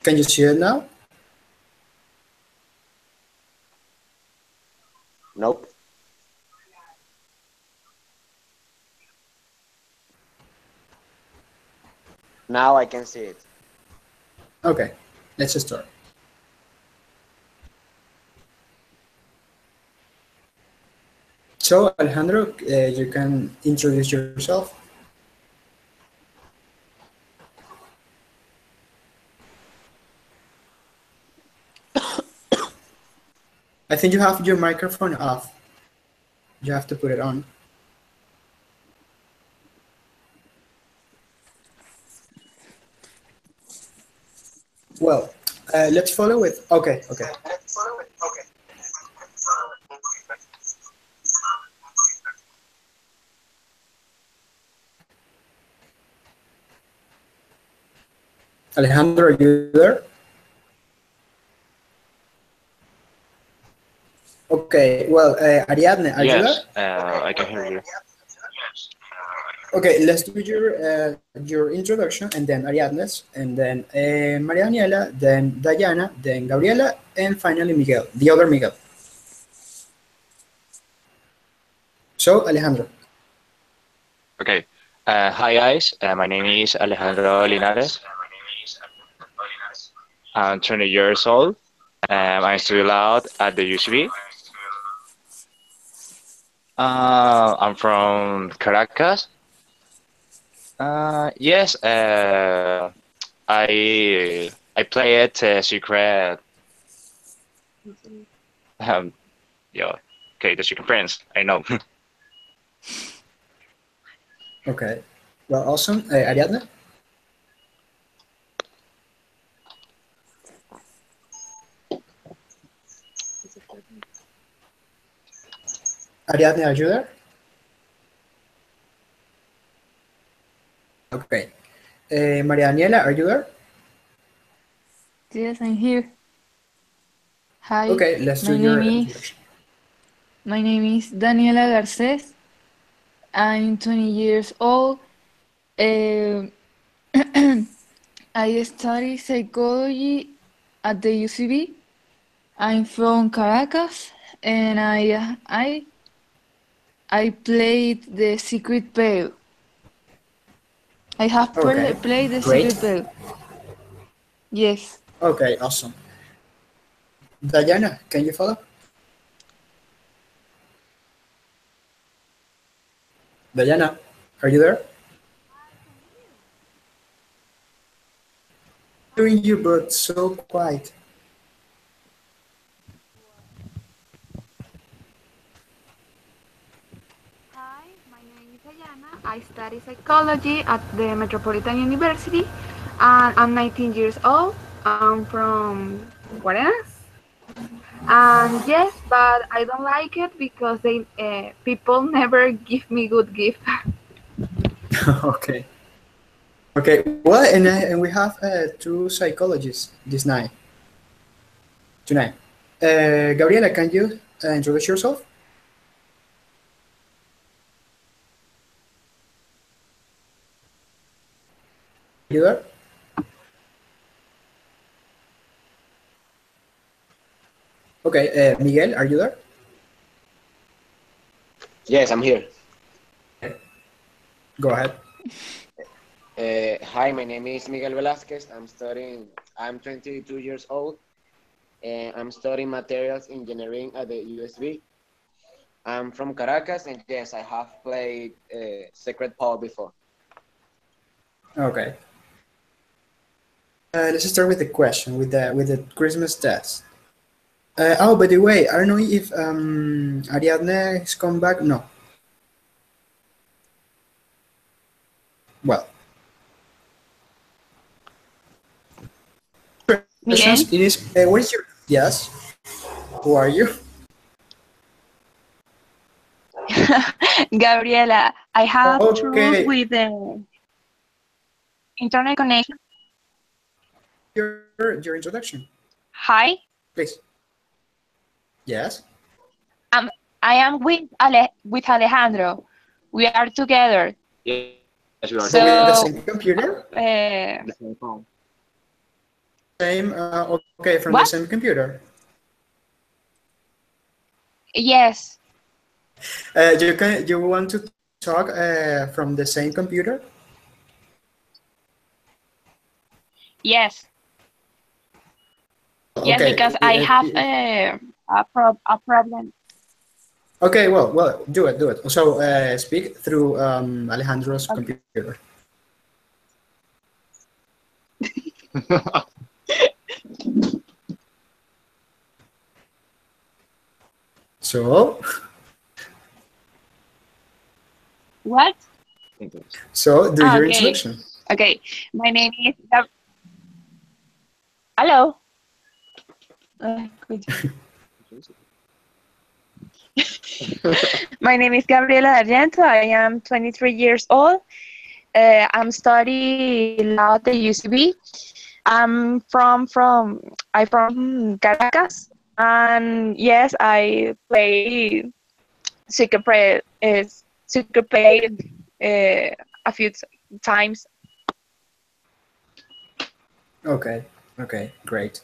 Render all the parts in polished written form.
Can you see it now? Nope. Now I can see it. Okay, let's start. So, Alejandro, you can introduce yourself. I think you have your microphone off. You have to put it on. Well, let's follow with, okay. Alejandro, are you there? Okay, well, Ariadne, are you there? Yes, I can hear you. Okay, let's do your introduction, and then Ariadne's, and then Maria Daniela, then Diana, then Gabriela, and finally Miguel, the other Miguel. So, Alejandro. Okay. Hi guys, my name is Alejandro Linares. I'm 20 years old. I'm still out at the UCB. I'm from Caracas. Yes, I play it Secret. Um, yeah, okay, the Secret Prince. I know. Okay, well, awesome. Ariadne? Ariadne, are you there? Okay. Maria Daniela, are you there? Yes, I'm here. Hi. Okay, let's do your introduction. My name is Daniela Garces. I'm 20 years old. I study psychology at the UCB. I'm from Caracas, and I played the Secret Pale. I have played the great. Secret Pale. Yes. Okay, awesome. Diana, can you follow? Diana, are you there? Hearing you, but so quiet. Hi, my name is Ayana. I study psychology at the Metropolitan University, and I'm 19 years old. I'm from Guarenas. And yes, but I don't like it because people never give me good gift. Okay. Okay. Well, and we have two psychologists this night. Tonight. Gabriela, can you introduce yourself? You there? Okay. Miguel, are you there? Yes, I'm here. Go ahead. Hi, my name is Miguel Velasquez. I'm 22 years old, and I'm studying materials engineering at the USB. I'm from Caracas, and yes, I have played Secret Paul before. Okay. Let's start with the question, with the Christmas test. Oh, by the way, I don't know if Ariadne has come back. No. Well. Miguel? It is. What is your? Yes. Who are you? Gabriela, I have trouble with the internet connection. Your introduction. Hi. Please. Yes. I am with Alejandro. We are together. Yes, we are So, the same computer? the same phone. same, okay, from the What? same computer. Yes. You want to talk from the same computer? Yes. Yes, Okay. because I have a problem. Okay, well, do it. So speak through Alejandro's Okay. computer. So, What? so do your Okay. introduction. Okay. My name is Hello. Good. My name is Gabriela Argento. I am 23 years old. I'm studying law at the UCB. I'm from Caracas, and yes, I play soccer play soccer play a few times. Okay, great.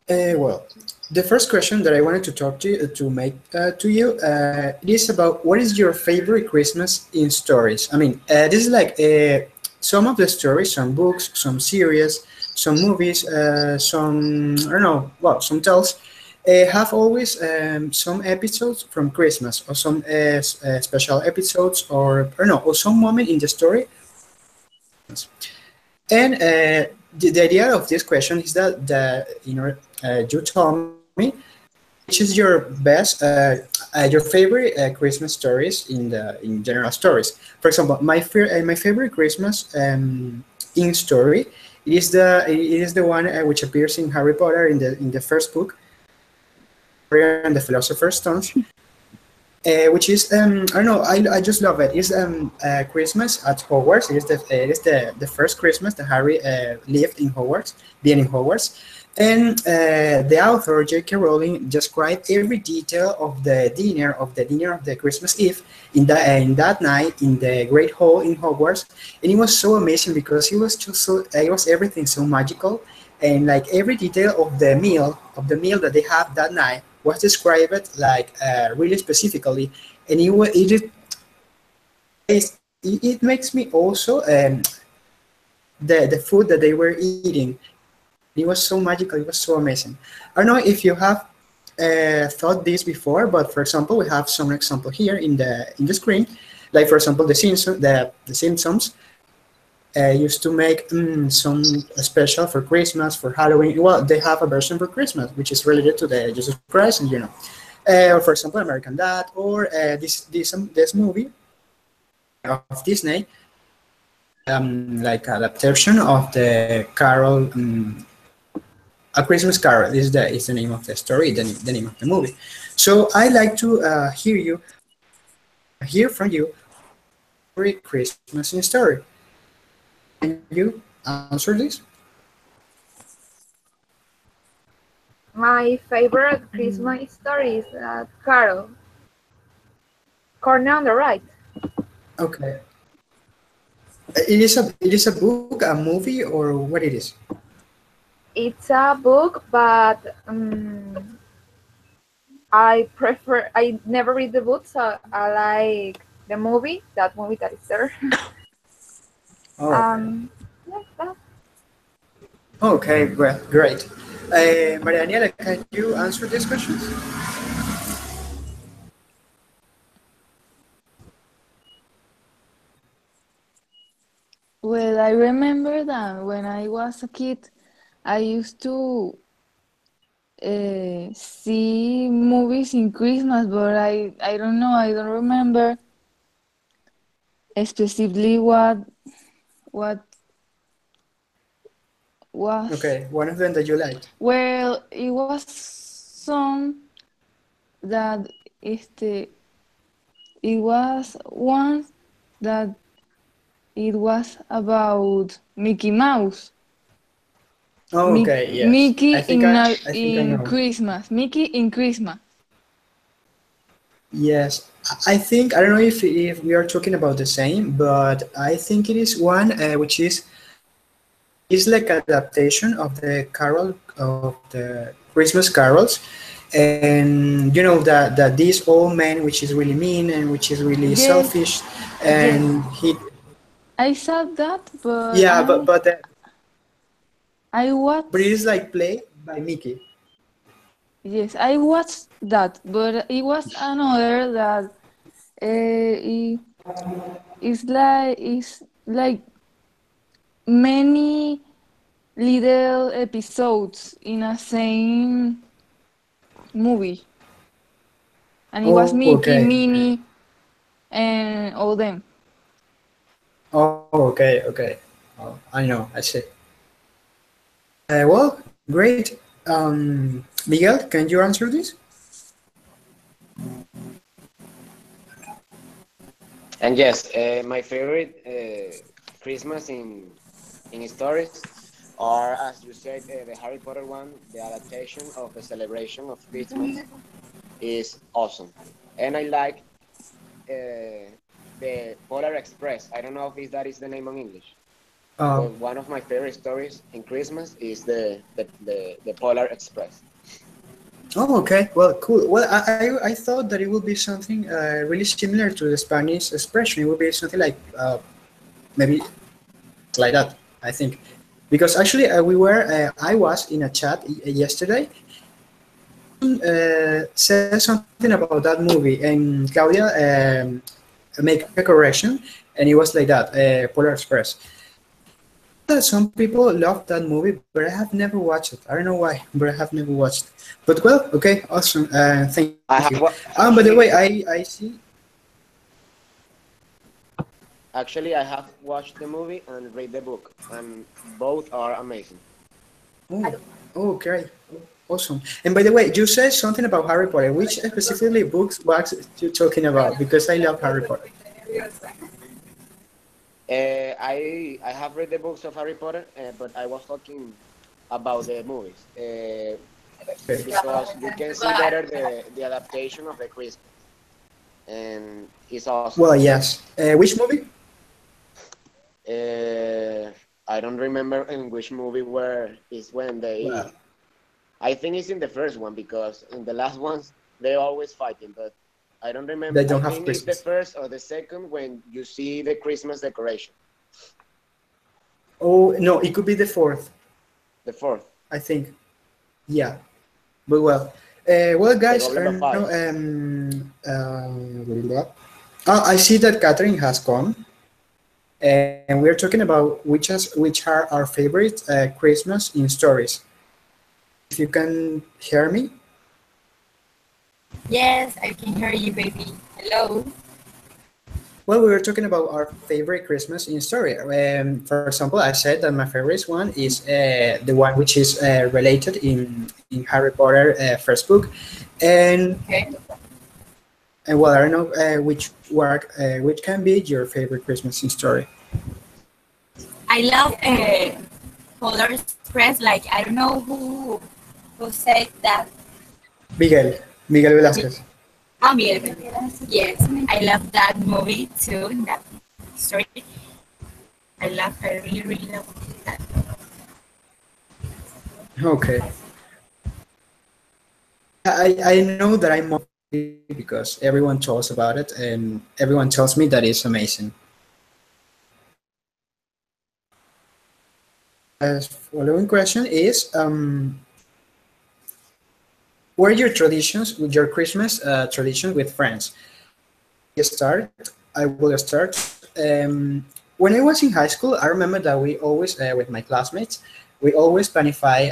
Well, the first question that I wanted to talk to you, to you, it is about what is your favorite Christmas in stories? I mean, this is like some of the stories, some books, some series, some movies, some I don't know, well, some tales have always some episodes from Christmas or some special episodes or I don't know, or some moment in the story. And the idea of this question is that you told me which is your best, your favorite Christmas stories in general stories. For example, my favorite Christmas in story it is the one which appears in Harry Potter in the first book, Harry and the Philosopher's Stones. Which is I don't know, I just love it. It's Christmas at Hogwarts. It is the first Christmas that Harry lived in Hogwarts, being in Hogwarts, and the author J.K. Rowling described every detail of the Christmas Eve in that night in the Great Hall in Hogwarts, and it was so amazing because it was everything so magical, and like every detail of the meal that they have that night was described like really specifically, and it makes me also the food that they were eating. It was so magical. It was so amazing. I don't know if you have thought this before, but for example, we have some example here in the screen. Like for example, the Simpsons used to make some special for Christmas, for Halloween. Well, they have a version for Christmas, which is related to the Jesus Christ, and or for example, American Dad, or this movie of Disney, like adaptation of the Carol, A Christmas Carol is the name of the story, the name of the movie. So I like to hear from you, every Christmas in story. Can you answer this? My favorite Christmas story is Carol. Corner on the right. Okay. It is a book, a movie, or what it is? It's a book, but I never read the book, so I like the movie, that movie that is there. Oh, Yeah, that. okay, great. Maria Daniela, can you answer these questions? Well, I remember that when I was a kid, I used to see movies in Christmas, but I don't know, I don't remember specifically what was. Okay, one of them that you liked. Well, it was some that it was one that it was about Mickey Mouse. Oh, okay, yes. Mickey I think I in know. Christmas. Mickey in Christmas. Yes, I don't know if we are talking about the same, but I think it is one which is It's like adaptation of the carol of the Christmas carols, and you know that this old man, which is really mean and which is really Yes, selfish, yes. and he, I saw that, but yeah, I but it is watched. like played by Mickey. Yes, I watched that, but it was another that it is like many little episodes in a same movie, and it was Oh, Mickey, okay. Minnie, and all them. Oh, okay, okay. Oh, I know. I see. Well, great. Miguel, can you answer this? And yes, my favorite Christmas in stories are, as you said, the Harry Potter one. The adaptation of the celebration of Christmas is awesome, and I like the Polar Express. I don't know if that is the name in English, Um, but one of my favorite stories in Christmas is the Polar Express. oh, okay. Well, cool. Well, I thought that it would be something really similar to the Spanish expression. It would be something like maybe like that, I think. Because actually, I was in a chat yesterday, said something about that movie, and Claudia make a correction, and it was like that, Polar Express. That some people love that movie, but I have never watched it. I don't know why, but I have never watched it. But well, okay, awesome. Thank you. I have By the actually way, I see. actually I have watched the movie and read the book, and both are amazing. Oh, oh, okay, awesome. And by the way, you said something about Harry Potter. Which specifically books was you talking about? Because I love Harry Potter. I have read the books of Harry Potter, but I was talking about the movies Okay. because you can see better the adaptation of the Christmas, and it's awesome. Well, yes. Which movie? I don't remember in which movie where is when they. Well, I think it's in the first one because in the last ones they're always fighting, but I don't remember. they I don't have think it's the Christmas. first or the second when you see the Christmas decoration. Oh no, it could be the fourth. The fourth, I think. Yeah. But well, the guys, I Goblet of don't know. Fire. I see that Catherine has come, and we're talking about which are our favorite Christmas in stories. If you can hear me, Yes, I can hear you, baby. Hello. well, we were talking about our favorite Christmas in story. For example, I said that my favorite one is the one which is related in Harry Potter first book, and Okay. and well, I don't know which work which can be your favorite Christmas in story. I love Polar Express. Like I don't know who said that. Miguel, Miguel Velázquez. Oh, Miguel. Yes, I love that movie too. That story. I really, really love that. Okay. I know that I'm more because everyone talks about it and everyone tells me that it's amazing. Following question is, what are your traditions with your Christmas tradition with friends? I will start. When I was in high school, I remember that we always, with my classmates, we always planify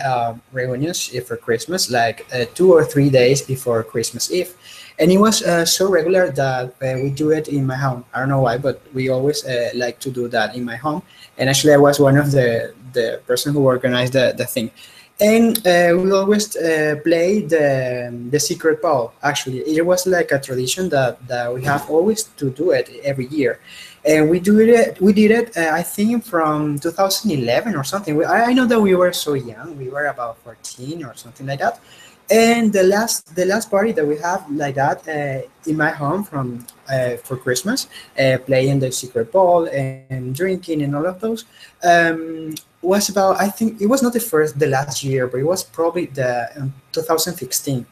reunions for Christmas, like 2 or 3 days before Christmas Eve. And it was so regular that we do it in my home. I don't know why, but we always like to do that in my home. And actually, I was one of the person who organized the thing. And we always play the secret ball. Actually, it was like a tradition that we have always to do it every year, and we do it. We did it. I think from 2011 or something. I know that we were so young. We were about 14 or something like that. And the last party that we have like that in my home from for Christmas, playing the secret ball and drinking and all of those. was about, I think it was not the last year, but it was probably the 2015.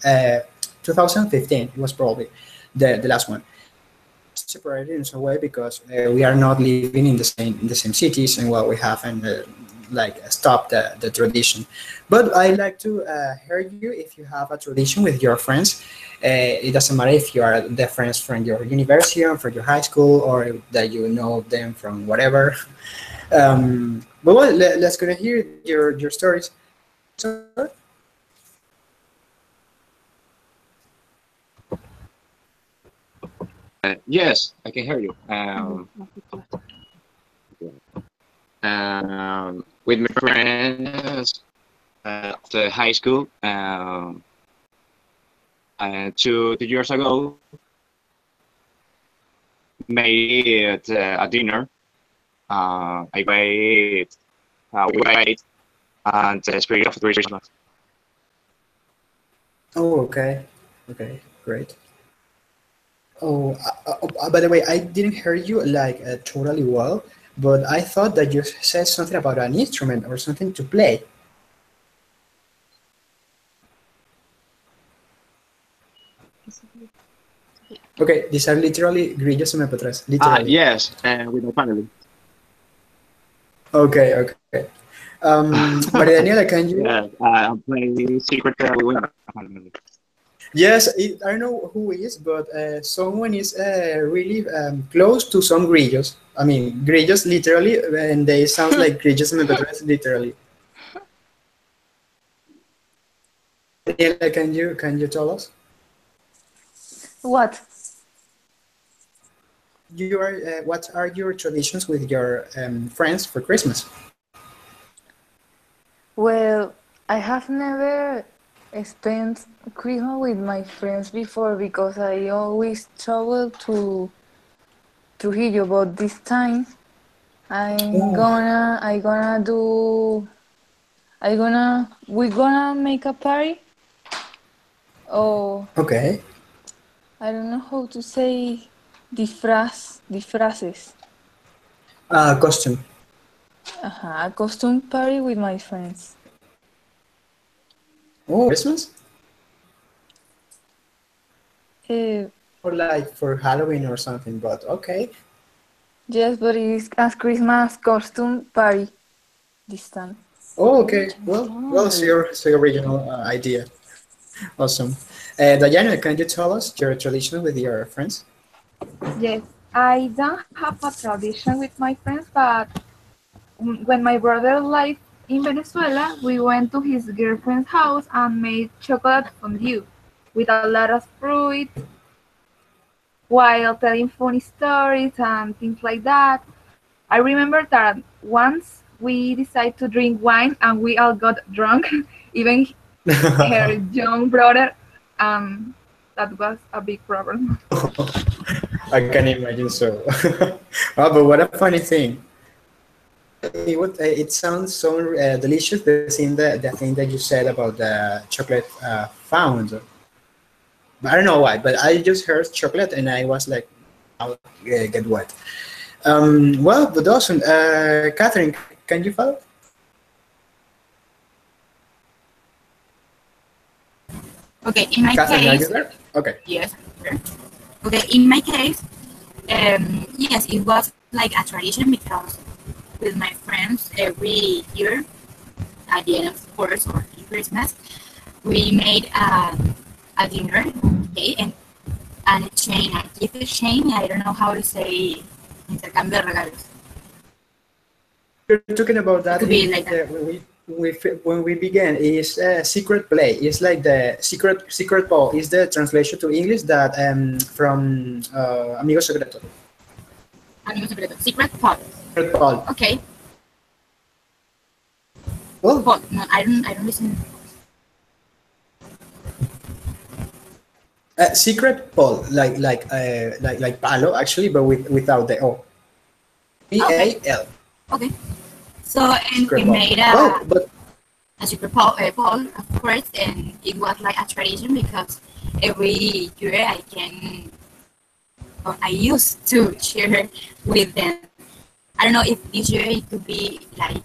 2015. It was probably the last one. Separated in some way because we are not living in the same cities, and well, we haven't like stopped the tradition. But I like to hear you if you have a tradition with your friends. It doesn't matter if you are the friends from your university or from your high school, or that you know them from whatever. But well, let's go to hear your stories. Yes, I can hear you. With my friends after high school, 2 years ago, made a dinner. I wait, we wait, and the spirit of Christmas. Oh, okay, okay, great. Oh, by the way, I didn't hear you like totally well, but I thought that you said something about an instrument or something to play. Okay, these are literally grillos en MP3, literally. Yes, with my family. Okay, okay. Maria Daniela, can you? Yeah, I'm playing Secret with my family. Yes, I don't know who is, but someone is really close to some grillos. I mean, grillos literally, and they sound like grillos en MP3 literally. Daniela, can you tell us? What? What are your traditions with your friends for Christmas? Well, I have never spent Christmas with my friends before because I always travel to Trujillo, but this time we're gonna make a party. Oh, Okay. I don't know how to say disfraces. Costume. A costume party with my friends. Oh, Christmas? Uh, Or like for Halloween or something, but okay. yes, but it's a Christmas costume party this time. Oh, okay. Well, it's your original idea. Awesome. Diana, can you tell us your tradition with your friends? Yes, I don't have a tradition with my friends, but when my brother lived in Venezuela, we went to his girlfriend's house and made chocolate fondue with a lot of fruit while telling funny stories and things like that. I remember that once we decided to drink wine and we all got drunk, even her young brother, and that was a big problem. I can imagine so. Oh, but what a funny thing. It sounds so delicious, the thing that you said about the chocolate found. I don't know why, but I just heard chocolate and I was like, I'll get wet. Well, but awesome. Catherine, can you follow? Okay, in my Catherine, are you case, there? Okay. yes. Sure. Okay, in my case, yes, it was like a tradition because with my friends every year at the end of course or Christmas, we made a dinner, okay, and a gift exchange. I don't know how to say intercambio de regalos. You're talking about that Could be like that. when we began is secret play. It's like the secret ball is the translation to English that from Amigo Secreto. Amigo secreto. Secret pot. Secret ball. Okay. Well, Pot. No, I don't listen. secret ball like palo actually, but without the O. PAL. Okay. So and we Secret ball. made Well, but a secret ball, of course, and it was like a tradition because every year I used to share with them. I don't know if this year it could be like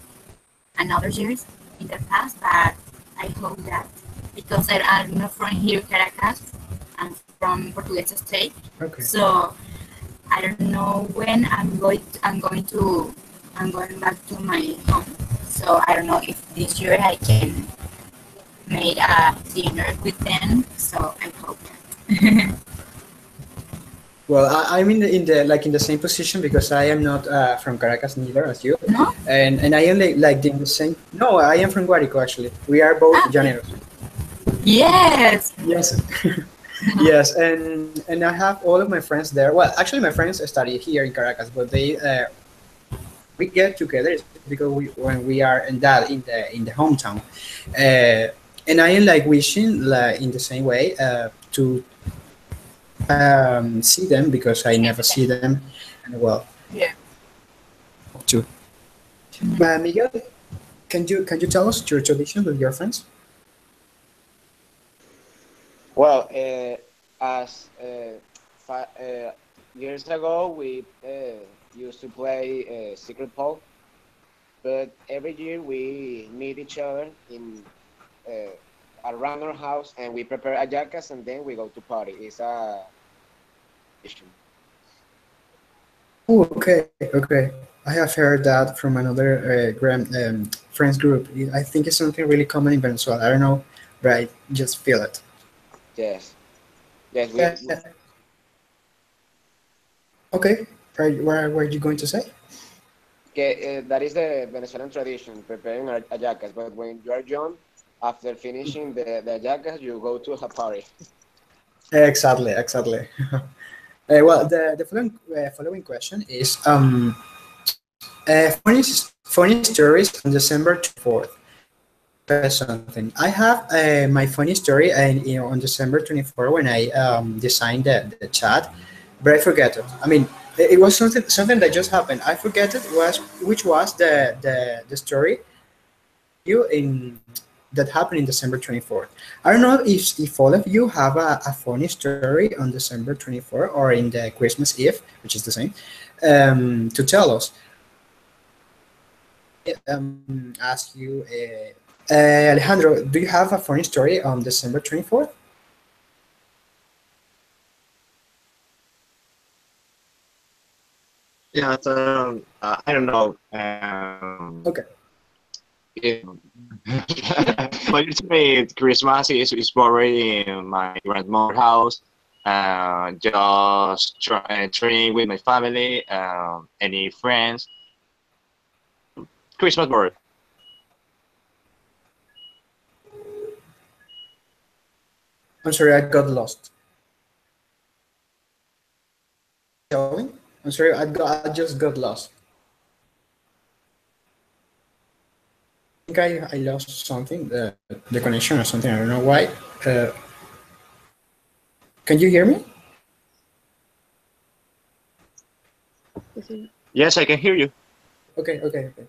another years in the past, but I hope that because I'm not from here, Caracas, I'm from Portuguesa State, Okay. so I don't know when I'm going back to my home. So I don't know if this year I can make a dinner with them. So I hope that. Well, I'm in the same position because I am not from Caracas neither as you, No? and I am like in the same. No, I am from Guárico actually. We are both Okay. Llaneros. Yes. Yes, yes, and I have all of my friends there. Well, actually, my friends study here in Caracas, but we get together because when we are in the hometown, and I am like wishing like in the same way to see them because I never see them, and well, Yeah. too. Miguel, can you tell us your tradition with your friends? Well, as years ago, we used to play Secret Pole, but every year we meet each other in around our house and we prepare hallacas and then we go to party. It's a tradition. Oh, okay, okay. I have heard that from another friends group. I think it's something really common in Venezuela. I don't know, but I just feel it. Yes, yes, Uh, okay, what are you going to say? that is the Venezuelan tradition, preparing hallacas. But when you are young, after finishing the hallacas, you go to a party. Exactly, exactly. Well, the following question is funny stories on December 24th. Something. I have my funny story, and on December 24th when I designed the chat, but I forget it. I mean, it was something that just happened. I forget it was which was the story you in that happened in December 24th. I don't know if all of you have a funny story on December 24th or in the Christmas Eve, which is the same, to tell us. Ask you, Alejandro, do you have a funny story on December 24th? Yeah, I don't know. Okay. If, well, usually Christmas is already in my grandmother's house. Just training with my family, any friends. Christmas board. I'm sorry, I got lost. Showing? I'm sorry, I just got lost. I think I lost something, the connection or something. I don't know why. Uh, can you hear me? Yes, I can hear you. Okay, okay, okay.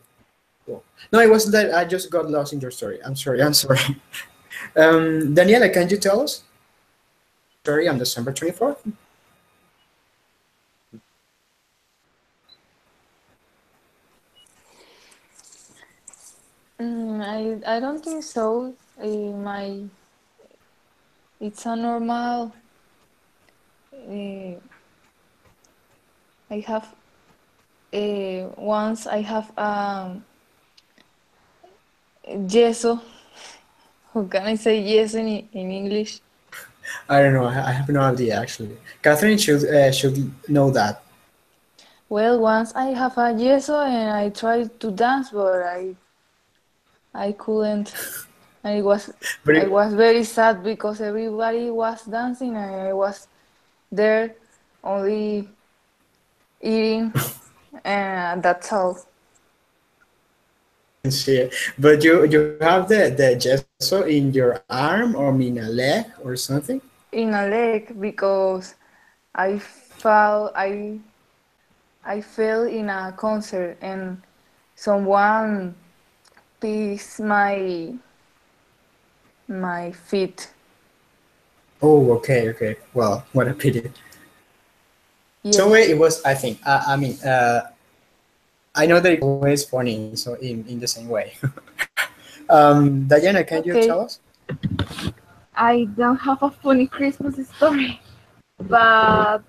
Cool. No, it wasn't that. I just got lost in your story. I'm sorry. I'm sorry. Daniela, can you tell us? Story on December 24th? I don't think so. It's a normal. I have once I have yeso. How can I say yes in English? I don't know. I have no idea actually. Catherine should know that. Well, once I have a yeso and I tried to dance, but I couldn't. I was But I was very sad because everybody was dancing and I was there only eating, and that's all. see, but you have the gesso in your arm or in a leg or something. In a leg because I fell in a concert and someone pieced my feet. Oh, okay, okay. Well, what a pity. Yes. So it was. I think. I mean, I know that it's always funny, so in the same way. Diana, can you Okay. tell us? I don't have a funny Christmas story, but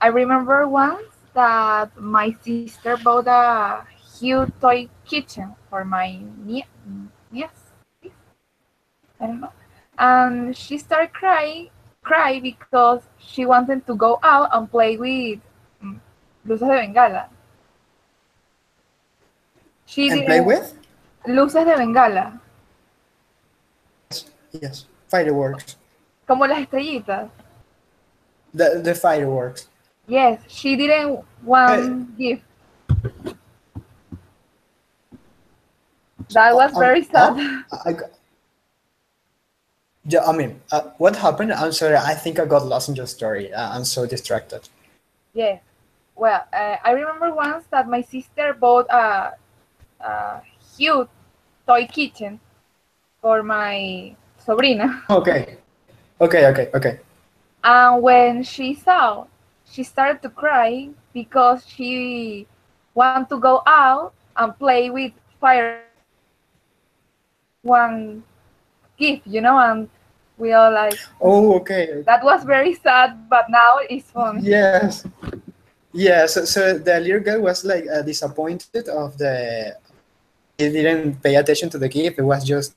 I remember once that my sister bought a huge toy kitchen for my niece. I don't know. And she started cry because she wanted to go out and play with mm, luces de bengala. She And play didn't with? luces de bengala, Yes, fireworks. como las estrellitas. The fireworks. Yes, she didn't want gift. That was very sad. I, yeah, I mean, what happened? I'm sorry, I think I got lost in your story. I'm so distracted. Yes. Well, I remember once that my sister bought a huge toy kitchen for my sobrina. Okay, okay. And when she saw, she started to cry because she wanted to go out and play with fire. One gift, and we all like, Oh, okay. that was very sad, but now it's funny. Yes. Yeah, so the little girl was like disappointed of the he didn't pay attention to the gift. It was just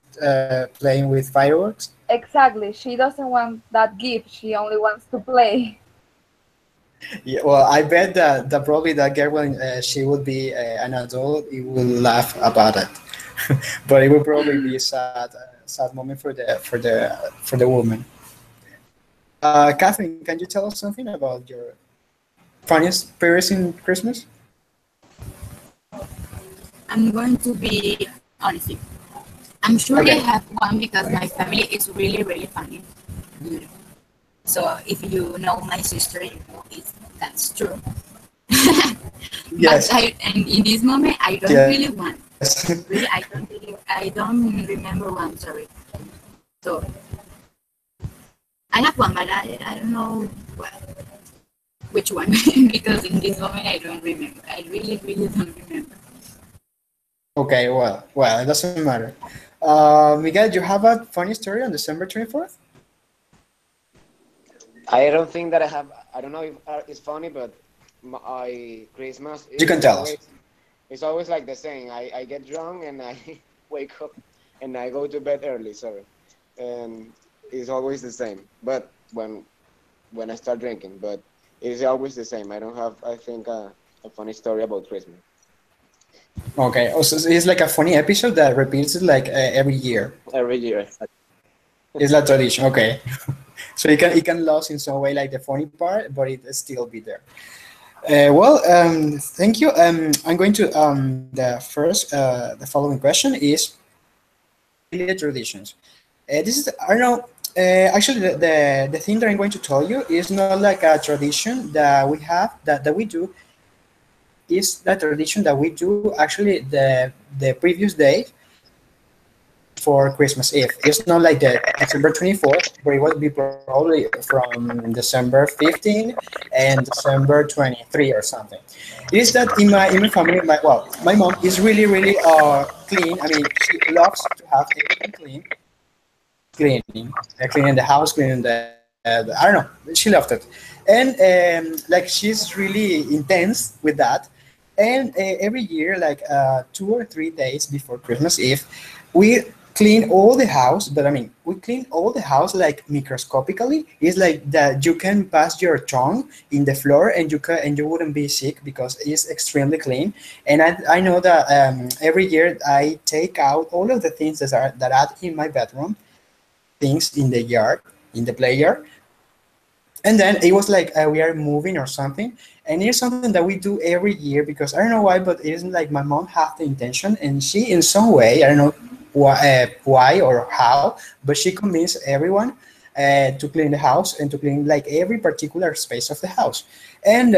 playing with fireworks. Exactly. She doesn't want that gift. She only wants to play. Yeah, well, I bet that probably that girl when she would be an adult, it will laugh about it, but it will probably be a sad moment for the woman. Catherine, can you tell us something about your funniest experience in Christmas? I'm going to be honest. I'm sure Okay. I have one because my family is really, really funny. So if you know my sister, you know that's true. Yes. But and in this moment, I don't Yeah. really want. Yes. Really, I don't remember one. Sorry. So I have one, but I don't know which one because in this moment I don't remember. I really, really don't remember. Okay, well, it doesn't matter. Miguel, you have a funny story on December 24th? I don't think that I have. I don't know if it's funny, but my Christmas You can tell us. It's always like the same. I get drunk and I wake up and I go to bed early. Sorry, and it's always the same. But when I start drinking, but it's always the same. I don't have. I think a funny story about Christmas. Okay, also it's like a funny episode that repeats it like every year. Every year. It's like tradition. Okay, so it can lose in some way like the funny part, but it still be there. Thank you. I'm going to the following question is daily traditions. This is I don't know. Actually, the thing that I'm going to tell you is not like a tradition that we have that we do. Is that tradition that we do actually the previous day for Christmas Eve. It's not like the December 24th, but it would be probably from December 15 and December 23 or something. It is that in my family, my mom is really clean. I mean, she loves to have everything cleaning the house, cleaning I don't know. She loved it, and like she's really intense with that. And every year, like 2 or 3 days before Christmas Eve, we clean all the house. But I mean, we clean all the house like microscopically. It's like that you can pass your tongue in the floor and you wouldn't be sick because it's extremely clean. And I know that every year I take out all of the things that are in my bedroom, things in the yard, in the play yard. And then it was like we are moving or something. And it's something that we do every year because I don't know why, but it isn't like my mom had the intention and she in some way, I don't know why or how, but she convinced everyone to clean the house and to clean like every particular space of the house. And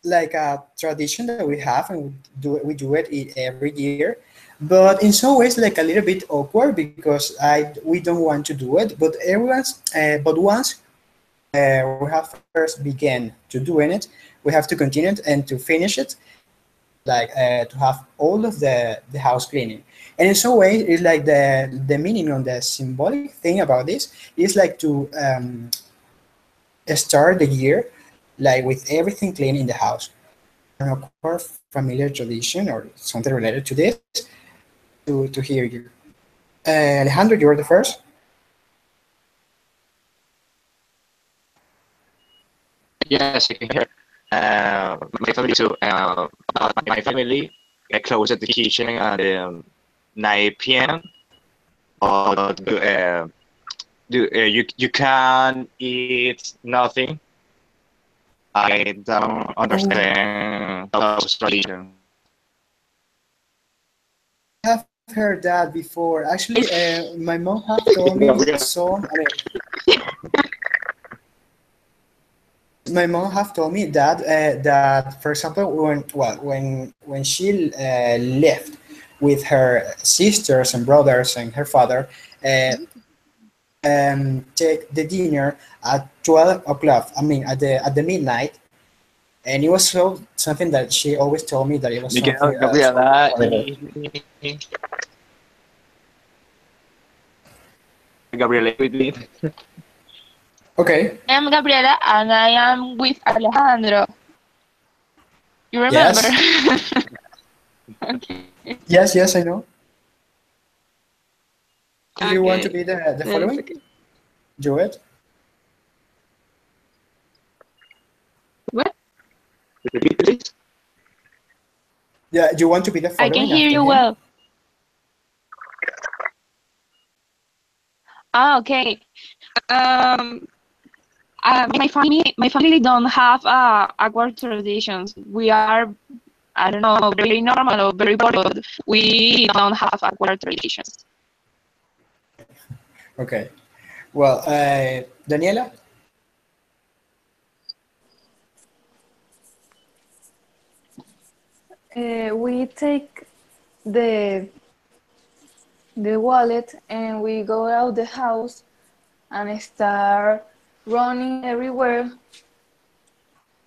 like a tradition that we have and we do it every year. But in some ways, like a little bit awkward because we don't want to do it, but once we have first began to doing it, we have to continue it and to finish it. like to have all of the house cleaning. And in some way, it's like the meaning on the symbolic thing about this is like to start the year like with everything clean in the house. I don't know, core familiar tradition or something related to this to hear you. Alejandro, you were the first. Yes, I can hear. My family too. My family closes the kitchen at 9 p.m. Or you can eat nothing. I don't understand those traditions. I have heard that before. Actually, my mom have told me some. My mom have told me that that, for example, when she left with her sisters and brothers and her father, take the dinner at 12 o'clock. I mean, at the midnight, and it was something that she always told me that it was Miguel, something. Gabriela, Gabriela with me. Okay. I'm Gabriela and I am with Alejandro. You remember? Yes. Okay. Yes, I know. Do you want to Okay. be the following? Okay. Do it. What? Repeat, please. Yeah, you want to be the I following? can hear after you him? well. Ah, okay. My family don't have awkward traditions. We are, I don't know, very normal or very bored. We don't have awkward traditions. Okay. Well, Daniela. We take the wallet and we go out the house and start running everywhere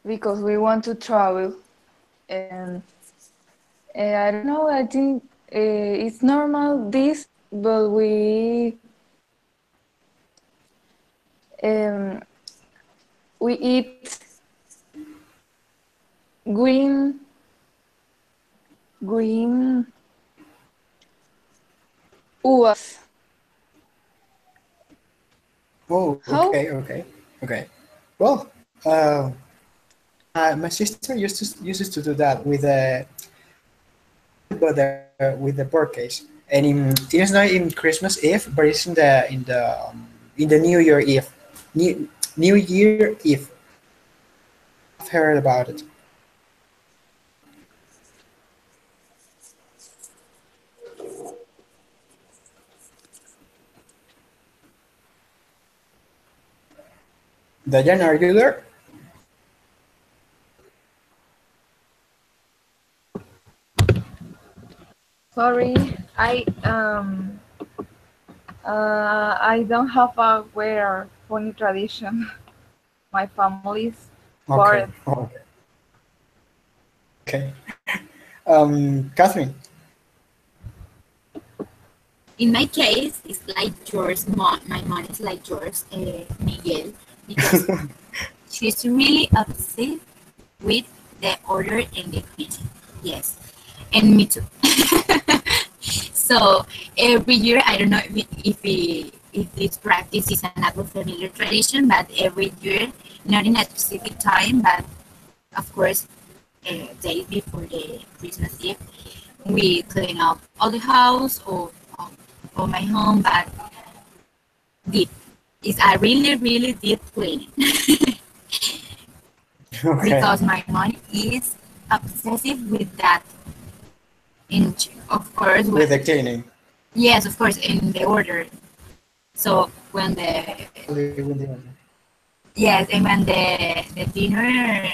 because we want to travel. And I don't know, I think it's normal this, but um, we eat green uvas. Oh, How? okay. Well, my sister uses to do that with the board case, and it is not in Christmas Eve, but it's in the New Year Eve. New Year Eve. I've heard about it. Diane, are you there? Sorry, I don't have a weird funny tradition. My family's Okay. bored. Okay. Catherine. In my case, it's like yours. My mom is like yours, Miguel, because she's really obsessed with the order and the cleaning. Yes, and me too. So every year, I don't know if this practice is an Afro-familiar tradition, but every year, not in a specific time, but of course, days before the Christmas Eve, we clean up all the house or my home, but deep. It's a really, really deep cleaning. Okay. Because my mom is obsessive with that. And of course, With the cleaning. yes, of course, in the order. So when yes, and when the dinner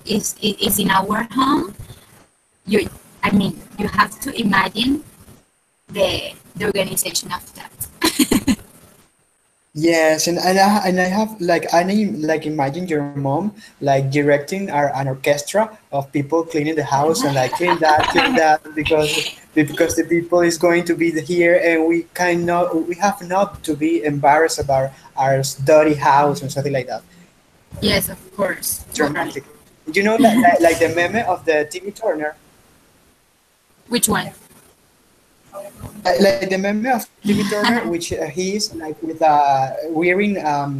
is in our home, you have to imagine the organization of that. Yes, and I have like like imagine your mom like directing an orchestra of people cleaning the house and like clean that because the people is going to be here and we have not to be embarrassed about our dirty house and something like that. Yes, of course, totally. Dramatic. You know like the meme of the Timmy Turner, Which one? like the meme of Timmy Turner, which he is like with wearing a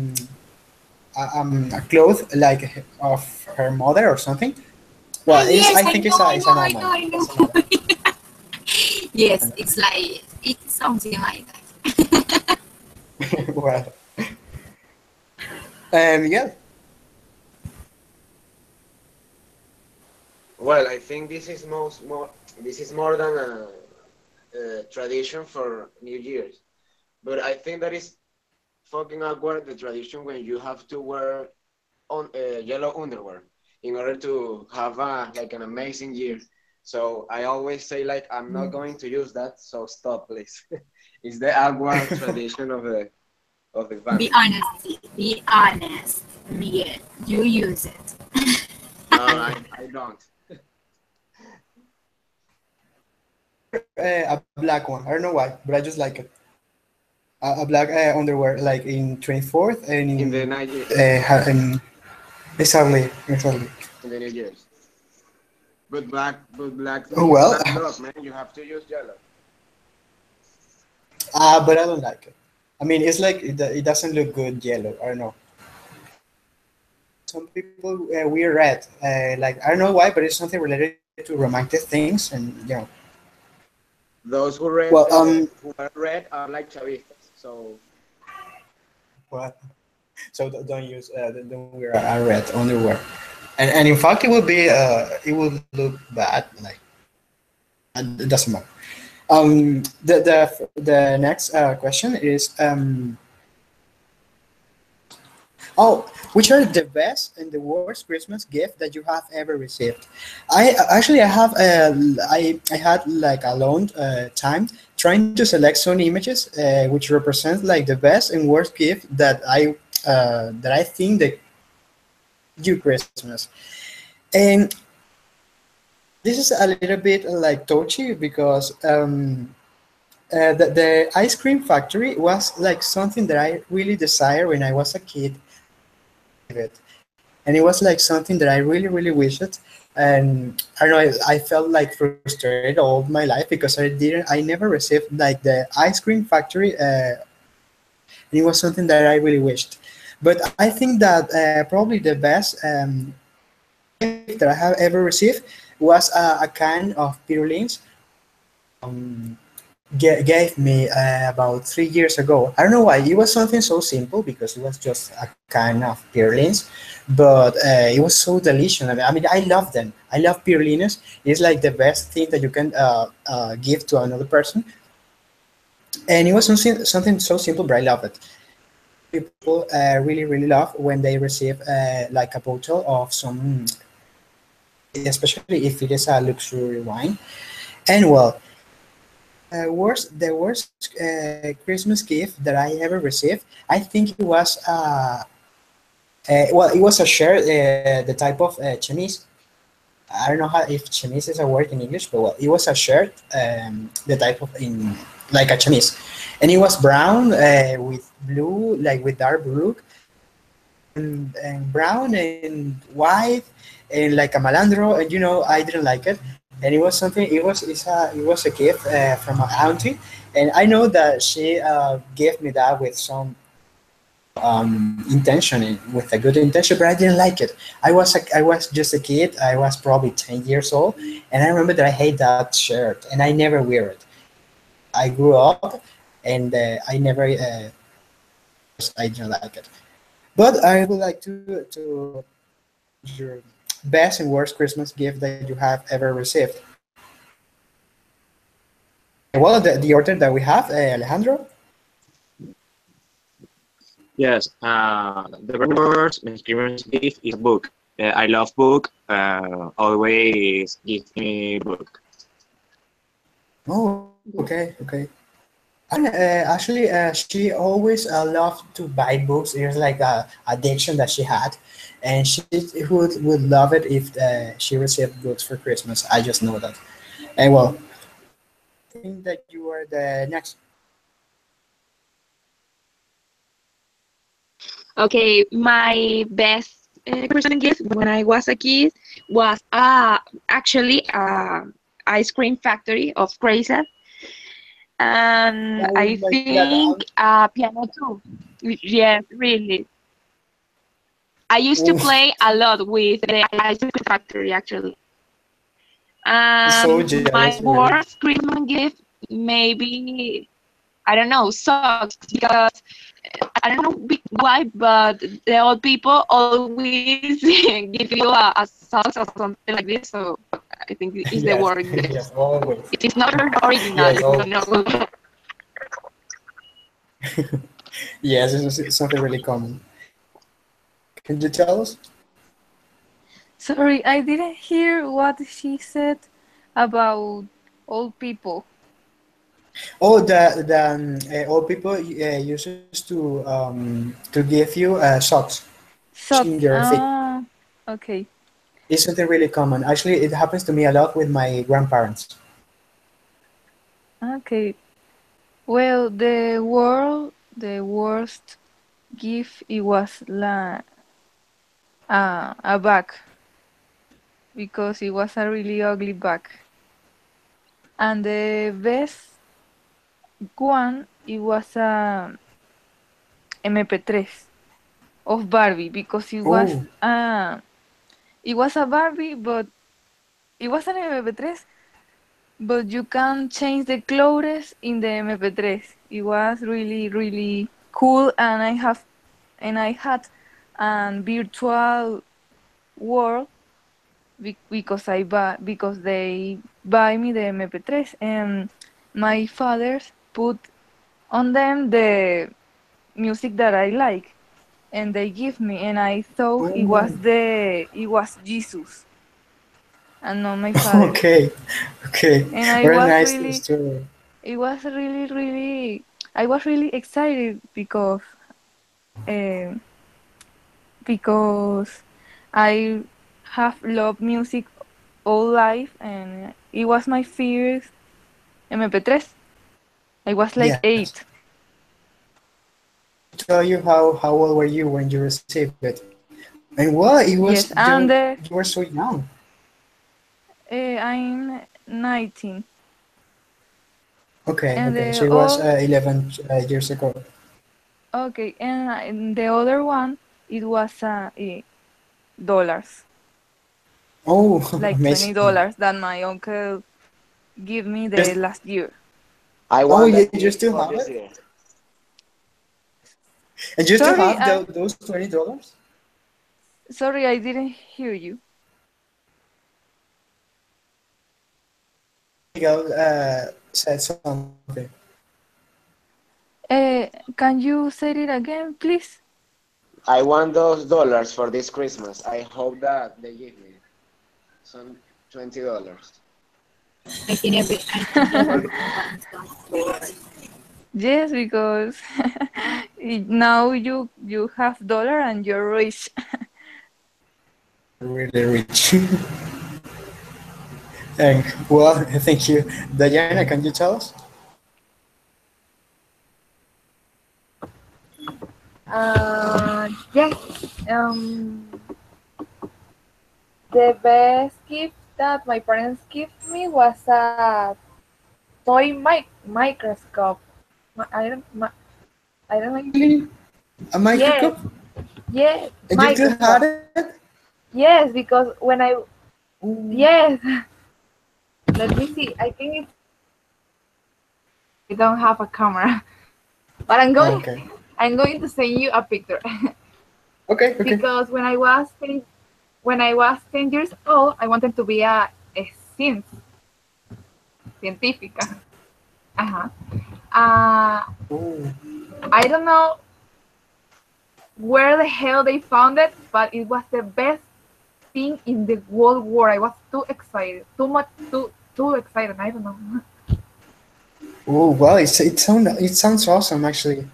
cloth like of her mother or something. Well, Yes, I I think know, I it's know, an I old know, man. I It's an know. old man. Yes, it's something like that. Well, yeah. Well, I think this is this is more than a tradition for New Year's, but I think that is fucking awkward the tradition when you have to wear on yellow underwear in order to have like an amazing year. So I always say like I'm not going to use that. So stop, please. It's the awkward tradition of the Be family. honest, be honest, Miguel. You use it. No, I don't. A black one. I don't know why, but I just like it. A black underwear, like in 24th and In the in night, exactly. in the New Year's. But black means Well, bad luck, man. You have to use yellow. but I don't like it. I mean, it's like it doesn't look good yellow. I don't know. Some people wear red. Like I don't know why, but it's something related to romantic things, and Those Well, who are red are like chavistas. So well, so don't use don't wear a red underwear. And in fact, it will look bad. Like it doesn't matter. The next question is oh, which are the best and the worst Christmas gift that you have ever received? I have I had like a long time trying to select some images which represent like the best and worst gift that I think that you Christmas. And this is a little bit like touchy because the ice cream factory was like something that I really desired when I was a kid. It. And it was like something that I really wished. And I don't know, I felt like frustrated all my life because I never received like the ice cream factory. And it was something that I really wished. But I think that probably the best gift that I have ever received was a can of pirulines. Um, gave me about 3 years ago. I don't know why. It was something so simple because it was just a kind of pirulines, but it was so delicious. I mean, I love them. I love pirulines. It's like the best thing that you can give to another person. And it was something so simple, but I love it. People really love when they receive like a bottle of some, especially if it is a luxury wine. And well, the worst Christmas gift that I ever received, I think it was well, it was a shirt, the type of chemise. I don't know how if chemise is a word in English, but well, it was a shirt, the type of in like a chemise, and it was brown with blue, like with dark blue, and brown and white, and like a malandro, and I didn't like it, and it was something. It was a gift from my auntie, and I know that she gave me that with some intention, with a good intention, but I didn't like it. I was just a kid. I was probably 10 years old, and I remember that I hate that shirt, and I never wear it. I grew up, and I never. I didn't like it. But I would like to your best and worst Christmas gift that you have ever received. Well, the order that we have, Alejandro. Yes, the first experience gift is a book. I love book. Always give me book. Oh, okay, okay. Actually, she always loved to buy books. It was like a addiction that she had, and she would love it if she received books for Christmas. I just know that. And well, I think that you are the next. Okay, my best Christmas gift when I was a kid was actually ice cream factory of Crazy, and Oh I my God! think a piano too. Yes, really. I used to Oh, play a lot with the ice cream factory actually. I'm so My jealous, really. worst Christmas gift maybe I don't know socks because I don't know why, but the old people always give you a socks or something like this. So I think it's the Yes, word gift. yes, always. It is not original, Yes, no, always. no. Yes, it's something really common. Can you tell us? Sorry, I didn't hear what she said about old people. Oh, the old people uses to give you socks in Socks. your feet. Ah, okay. It's something really common. Actually, it happens to me a lot with my grandparents. Okay. Well, the worst gift it was a bag because it was a really ugly bag. And the best one it was a MP3 of Barbie because Oh, it was a Barbie, but it was an MP3, but you can change the clothes in the MP3. It was really really cool, and I had a virtual world because they buy me the MP3 and my fathers put on them the music that I like and they give me and I thought oh. it was Jesus and not my father. Okay, okay. And I Very was nice really story. it was really really I was really excited uh, because I have loved music all life and it was my first MP3. I was like Yes. 8. To tell you how old were you when you received it? And what it was Yes, and you were so young. I'm 19. Okay, And okay. So the it was all 11 years ago. okay, and the other one it was dollars, Oh, like amazing. $20 that my uncle give me Just the last year. I oh, want that you gift still for have this it, year. and you still Sorry, have those $20. I didn't hear you. Miguel said something. Can you say it again, please? I want those dollars for this Christmas. I hope that they give me some $20. I think everyone wants that. Yes, because now you have dollar and you're rich. You're really rich. And well, thank you, Diana. Can you tell us? Yes. The best gift that my parents gave me was a toy microscope. I don't know. Really? A Yes, microscope? yes, And you still had microscope. it? Yes, because when I Ooh, yes, let me see. I think it's I don't have a camera, but okay. I'm going to send you a picture Okay, okay. because when I was 10 years old, I wanted to be a científica. Uh-huh. Uh, Ooh. I don't know where the hell they found it, but it was the best thing in the whole world. I was too excited, too excited. I don't know. Oh well, it sounds awesome actually.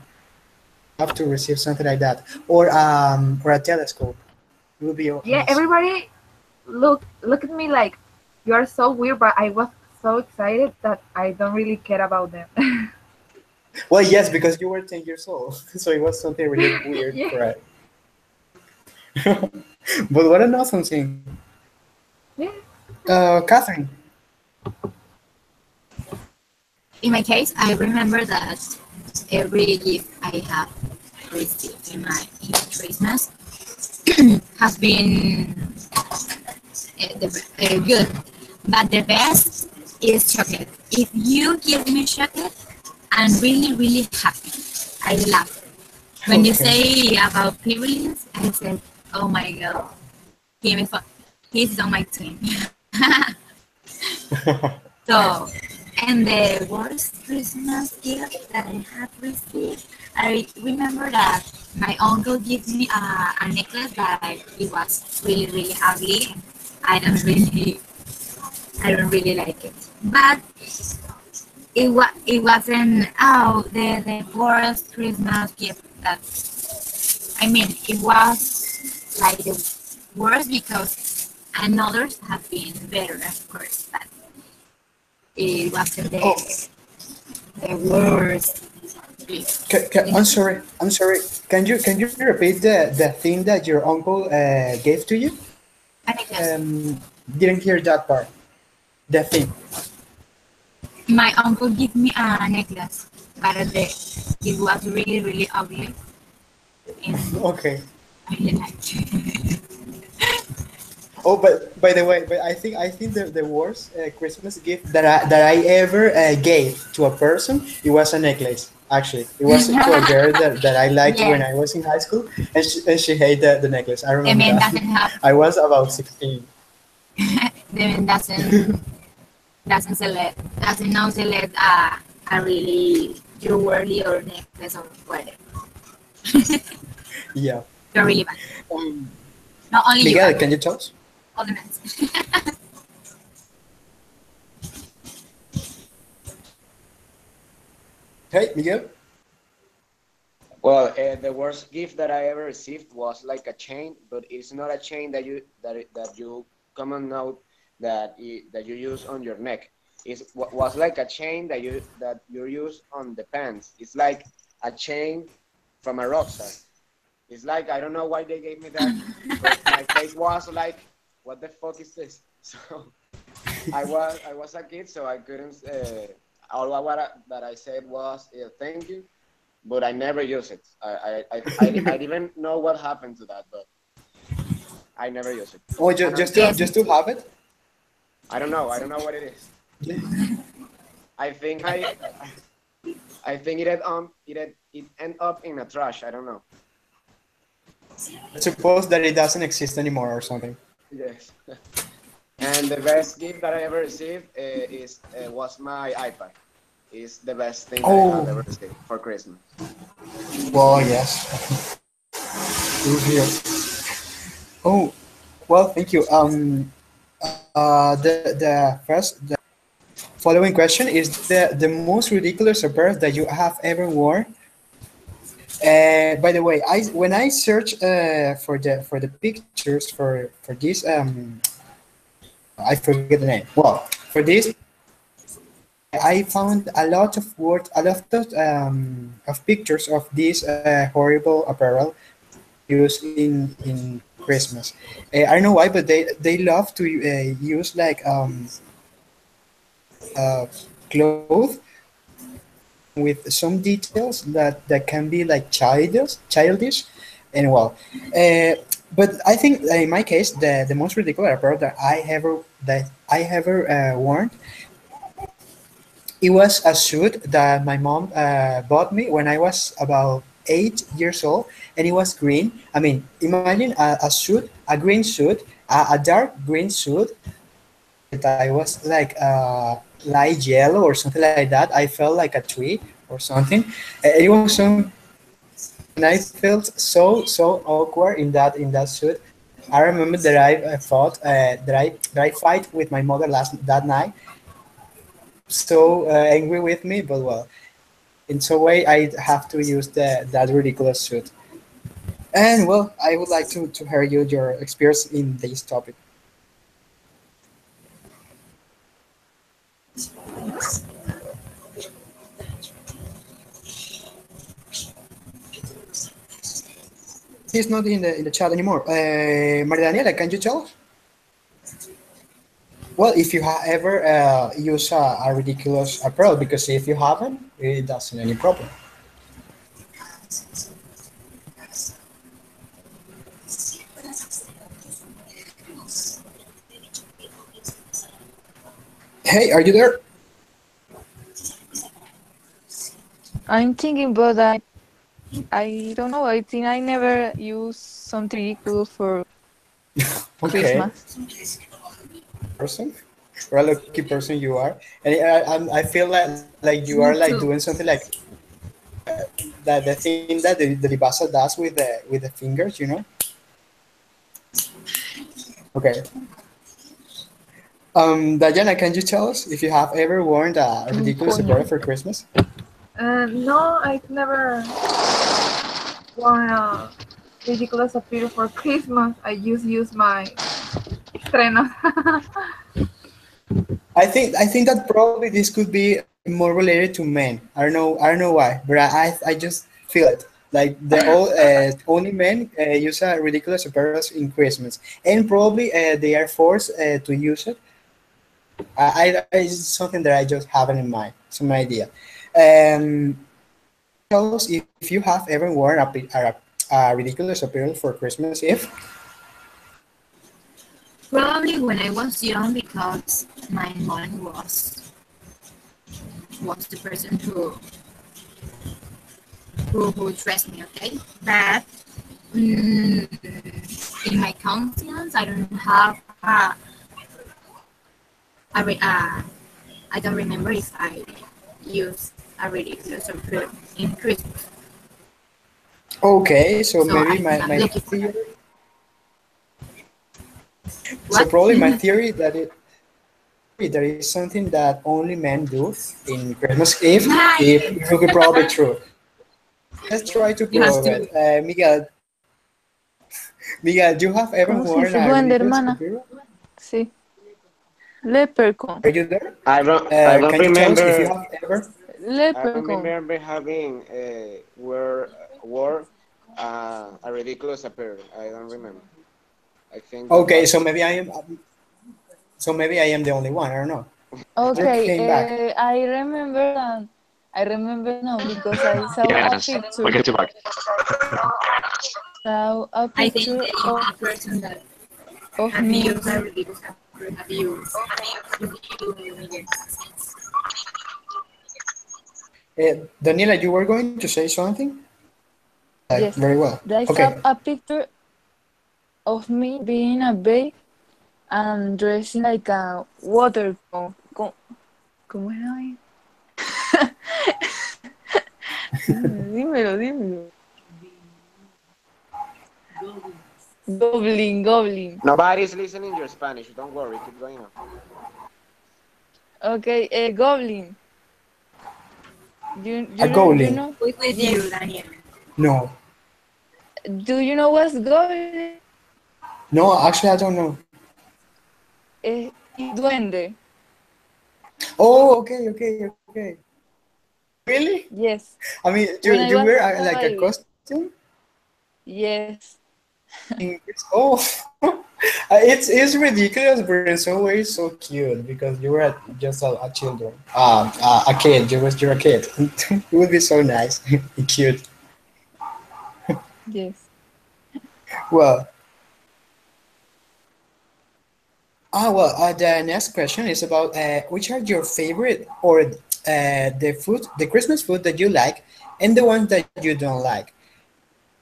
Have to receive something like that, or a telescope. It would be Yeah, amazing. everybody look at me like you are so weird, but I was so excited that I don't really care about them. Well, yes, because you were 10 years old, so it was something really weird Yeah, for it. But what an awesome thing. yeah. Catherine. In my case, I remember that every gift I have received in Christmas has been good, but the best is chocolate. If you give me chocolate, I'm really, really happy. I love it. When you Okay. say about privileges, I said, oh my god, he is he's on my team. So, and the worst Christmas gift that I have received, I remember that my uncle gave me a necklace that it was really, really ugly. I don't really, I don't really like it. But it wasn't the worst Christmas gift that I mean it was like the worst because others have been better of course, but it wasn't Oh, the worst gift. I'm sorry. I'm sorry. Can you repeat the thing that your uncle gave to you? A necklace. Didn't hear that part. The thing. My uncle gave me a necklace, but it was really really ugly and Okay. I didn't like it. Oh, but by the way, but I think the worst Christmas gift that I ever gave to a person, it was a necklace. Actually, it was to a girl that I liked when Yes, I was in high school, and she hated the necklace. I the remember man that. doesn't have I was about 16. the man doesn't select doesn't know select a really jewelry or necklace or whatever. Yeah. You're really bad. Um, Not only you, Miguel, can you tell us? all the men. Hey, Miguel. Well, the worst gift that I ever received was like a chain, but it's not a chain that you come and know that you use on your neck. Was like a chain that you use on the pants. It's like a chain from a rock star. It's like I don't know why they gave me that, but my face was like, what the fuck is this? So I was a kid, so I couldn't. That I said was thank you, but I never use it. I didn't know what happened to that, but I never use it. Oh, And just to Yes, just me to too. have it. I don't know. I don't know what it is. Yeah. I think I think it end up in a trash. I don't know. Suppose that it doesn't exist anymore or something. Yes. And the best gift that I ever received was my iPad. It's the best thing that I have Oh, ever received for Christmas. well, yes. Good here. Oh, well, thank you. The following question is the most ridiculous apparel that you have ever worn. By the way, I when I search for the pictures for this I forget the name. Well, for this I found a lot of words, a lot of pictures of this horrible apparel used in Christmas. I don't know why, but they love to use like uh, clothes with some details that can be like childish, and well, uh, but I think in my case the most ridiculous apparel that I ever worn, it was a suit that my mom bought me when I was about 8 years old, and it was green. I mean, imagine a suit, a green suit, a dark green suit that I was like light yellow or something like that. I felt like a tree or something. It was so, and I felt so awkward in that suit. I remember that I fought that I fight with my mother last that night so angry with me, but well, in some way I have to use that ridiculous suit. And well, I would like to hear your experience in this topic. He's not in the chat anymore. Maria Daniela, can you tell? Well, if you ever use a ridiculous apparel, because if you haven't, it doesn't any problem. Hey, are you there? I'm thinking, but I don't know. I think I never use something ridiculous for Okay, Christmas. person. Or a lucky person you are, and I feel like you are Me like too. doing something like that the thing that the Libasa does with the fingers, you know. Okay. Diana, can you tell us if you have ever worn a ridiculous Coño. apparel for Christmas? No, I've never worn a ridiculous apparel for Christmas. I just use my estrenos. I think that probably this could be more related to men. I don't know why, but I just feel it. Like the all only men use a ridiculous apparel in Christmas, and probably they are forced to use it. It's something that I just have in mind, some idea. Um, Tell us if you have ever worn a ridiculous apparel for Christmas Eve. Probably when I was young, because my mom was the person who dressed me. Okay, but in my conscience, I don't have I don't remember if I used a ridiculous apparel in Christmas. Okay, so So maybe I think I'm my lucky for theory. that. So What? probably my theory that there is something that only men do in Christmas Eve. It could be probably true. Let's try to You have prove it. to. Miguel, you have ever ¿Cómo se worn dice a duende, ridiculous hermana? apparel? Sí. Leprechaun. Are you there? I don't Can you tell us if you remember. have ever? I don't Leprechaun. remember having wore a ridiculous apparel. I don't remember. I think that Okay, was. so maybe I am the only one. I don't know. Just Okay, came back. I remember that. I remember now because I saw a Yes, we'll picture. get you back. Saw a I think picture the only person that of have me. used a ridiculous apparel have used. Daniela, you were going to say something? Yes, Very well. I saw Okay. a picture of me being a babe and dressing like a water ¿Cómo era ahí? Dímelo. Goblin. Nobody's listening your Spanish. Don't worry. Keep going on. Okay, goblin. You A know, you goalie? know? With you, Daniel. No. Do you know what's goblin? No, actually, I don't know. Duende. Oh, okay. Really? Yes. I mean, When I you was wear a like a baby. costume? Yes. Oh, it's ridiculous, but in some ways so cute because you were just a children, a kid. You're a kid. It would be so nice and cute. Yes. Well, the next question is about which are your favorite or the Christmas food that you like, and the ones that you don't like.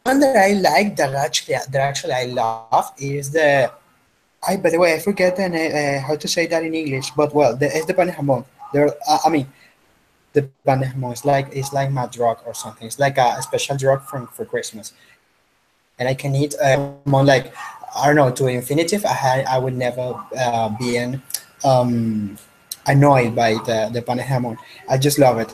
One that I like that actually I love is the. By the way, I forget how to say that in English, but well, it's the pan de jamón. I mean, the pan de jamón is like my drug or something. It's like a special drug for Christmas, and I can eat jamón like I don't know to infinitive. I would never be in um, annoyed by the pan de jamon. I just love it.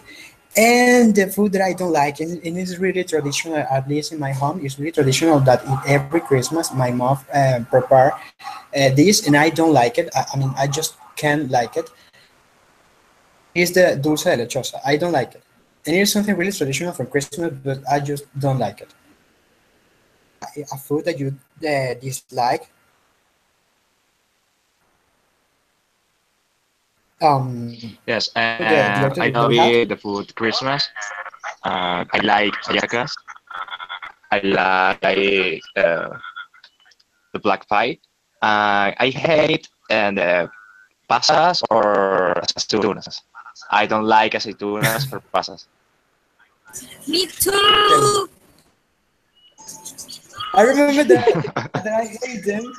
And the food that I don't like, and it's really traditional, at least in my home, it's really traditional that every Christmas my mom prepare this, and I don't like it. I mean, I just can't like it. It's the dulce de lechosa. I don't like it. And it's something really traditional from Christmas, but I just don't like it. A food that you dislike? Um, Yes, the director I that love you have? it, the food Christmas. I like hallacas. I like the black pie. I hate the pasas or aceitunas. I don't like aceitunas or pasas. Me Okay. too. I remember that I hate them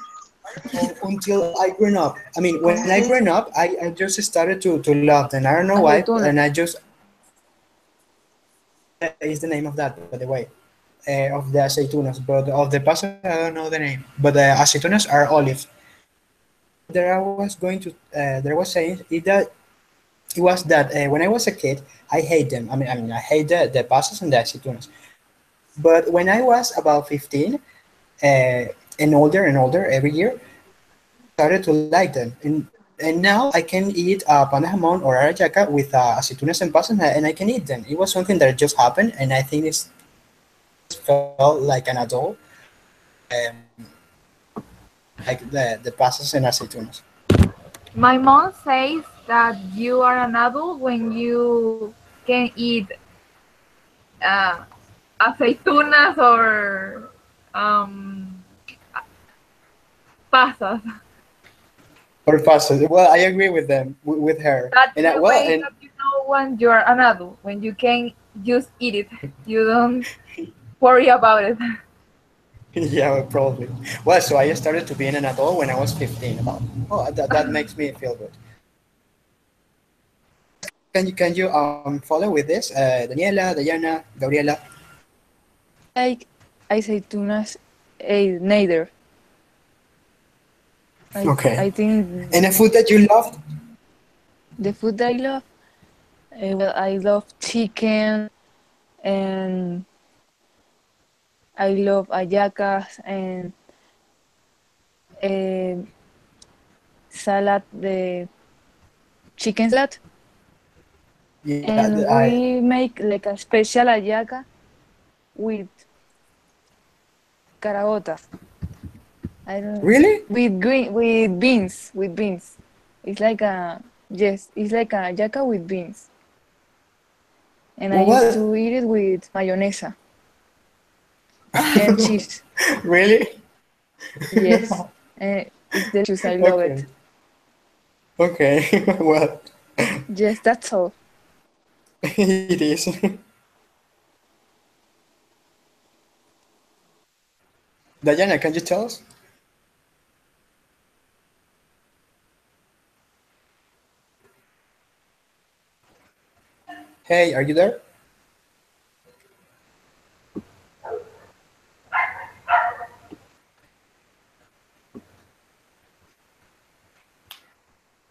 until I grew up. I mean, when ¿Cómo I se grew dice? up, I just started to love them. I don't know why, Aceituna. and I just is the name of that, by the way, of the aceitunas, but of the pasas, I don't know the name. But the aceitunas are olives. There I was going to, there was saying it was that when I was a kid, I hate them. I mean, I hate the pasas and the aceitunas. But when I was about 15, and older every year, started to like them. And now I can eat pan de jamon or arajaca with aceitunas and pasas, and I can eat them. It was something that just happened, and I think it's felt like an adult, um, like the pasas and aceitunas. My mom says that you are an adult when you can eat uh, aceitunas or pasas. Or pasas. Well, I agree with them, with her. That's And the well, way and that you know when you're an adult, when you can just eat it. You don't worry about it. yeah, well, probably. Well, so I started to being an adult when I was 15. Oh, that makes me feel good. Can you follow with this? Daniela, Diana, Gabriela. Like aceitunas, neither. Okay. I think And a food that you loved? the food I love, well, I love chicken and I love hallacas and uh, salad, the chicken salad. Yeah, And I we make like a special hallaca with caraotas. I don't really. with beans. It's like a yes, it's like a hallaca with beans. And I used What? to eat it with mayonesa and cheese. Really? Yes, it's delicious. I love Okay. it. Okay. Well, Yes, that's all. it is. Diana, can you tell us? Hey, are you there?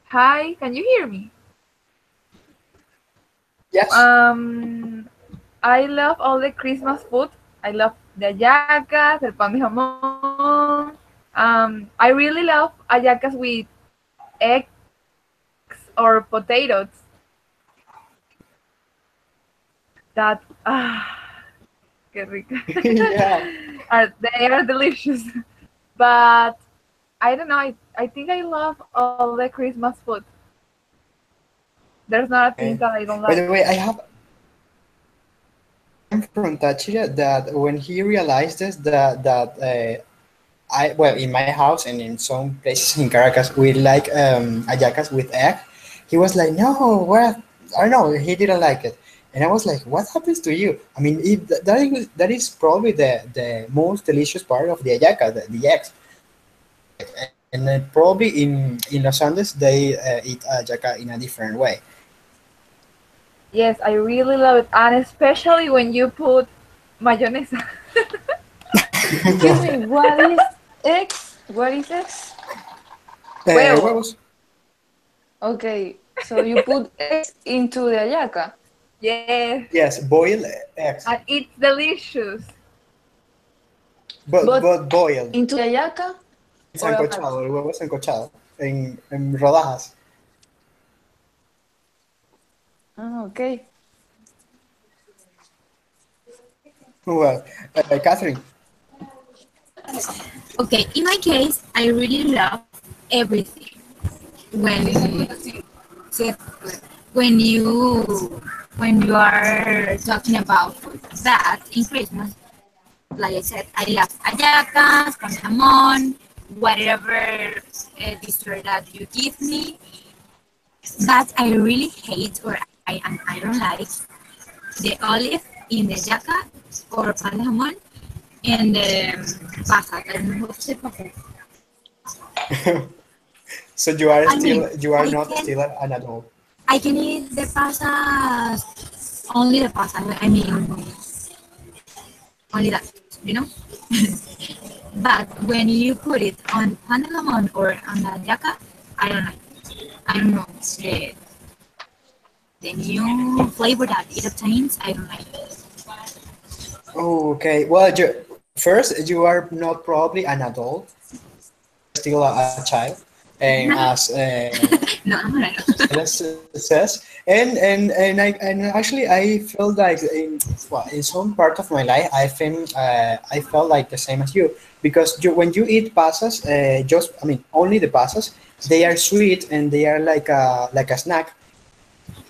Hi, can you hear me? Yes. I love all the Christmas food. I love the hallacas, el pan de jamón. I really love hallacas with eggs or potatoes. That qué rico. Yeah. They are delicious. But I don't know. I think I love all the Christmas food. There's not a thing Okay. that I don't By like. the way, I have from Táchira that when he realized this, that I well in my house and in some places in Caracas we like hallacas with egg. He was like, no, what? I don't know. He didn't like it, and I was like, what happens to you? I mean, that is probably the most delicious part of the hallaca, the eggs. And probably in Los Andes they eat hallaca in a different way. Yes, I really love it, and especially when you put mayonesa. Excuse me, what is X? What is X? Huevo. Huevos. Okay, So you put eggs into the hallaca. Yes, Yes, boil eggs, and it's delicious. but But boiled. into the hallaca or apart? Sancochado, el huevo sancochado, en rodajas. Ah, okay. Well, Catherine. Okay, in my case, I really love everything. When so when you when you are talking about that in Christmas, like I said, I love hallacas, pan jamon, whatever dessert that you give me. But I really hate or I don't like the olive in the hallaca or pan jamon and the pasas. I don't know how to say pasas. So you are I still, mean, you are I not can still an adult. I can eat the pasas, only the pasas. I mean, only that, you know. But when you put it on pan de limon or on the yaca, I don't know. I don't know the new flavor that it obtains. I don't like it. Oh, okay. Well, first, you are not probably an adult, still a child, and as No, I'm not. Silas says, and actually, I felt like in some part of my life, I felt like the same as you because when you eat pasas, just I mean only the pasas, they are sweet and they are like a snack.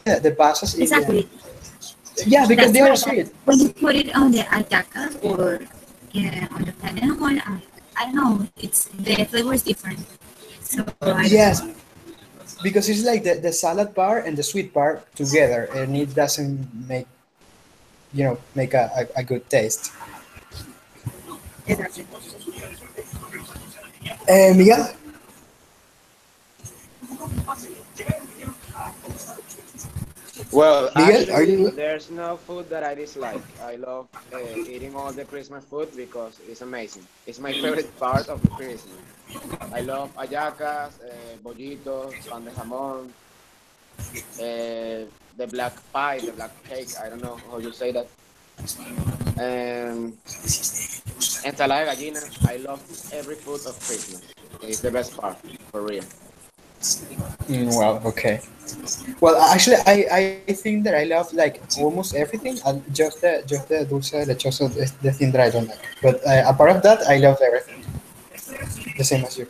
The pasas in the Exactly. yeah, because That's they are why sweet. when you put it on the ayaca or on the pan de limon, I don't know. It's the flavor is different. So I don't Yes, know. because it's like the salad part and the sweet part together, and it doesn't make make a good taste. Exactly. Miguel, Well, Miguel, are actually, you? there's no food that I dislike. I love eating all the Christmas food because it's amazing. It's my favorite part of Christmas. I love hallacas, bollitos, pan de jamón, the black pie, the black cake. I don't know how you say that. Um, ensalada de gallina. I love every food of Christmas. It's the best part, for real. Well, okay. Well, actually, I think that I love like almost everything, and just the dulce de lechoso is the thing that I don't like. But apart of that, I love everything, the same as you.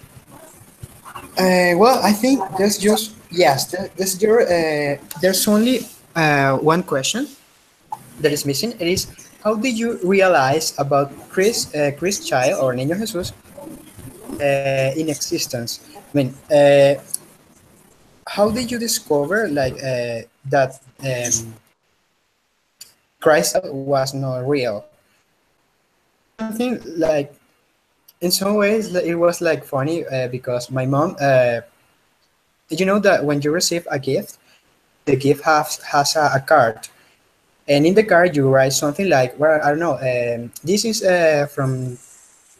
Well, I think there's just yes, there's your there's only one question that is missing. It is how did you realize about Chris Child or Niño Jesus in existence? I mean, how did you discover like that Christ was not real? Something like in some ways it was like funny because my mom, you know that when you receive a gift, the gift has a card, and in the card you write something like, well, I don't know, this is from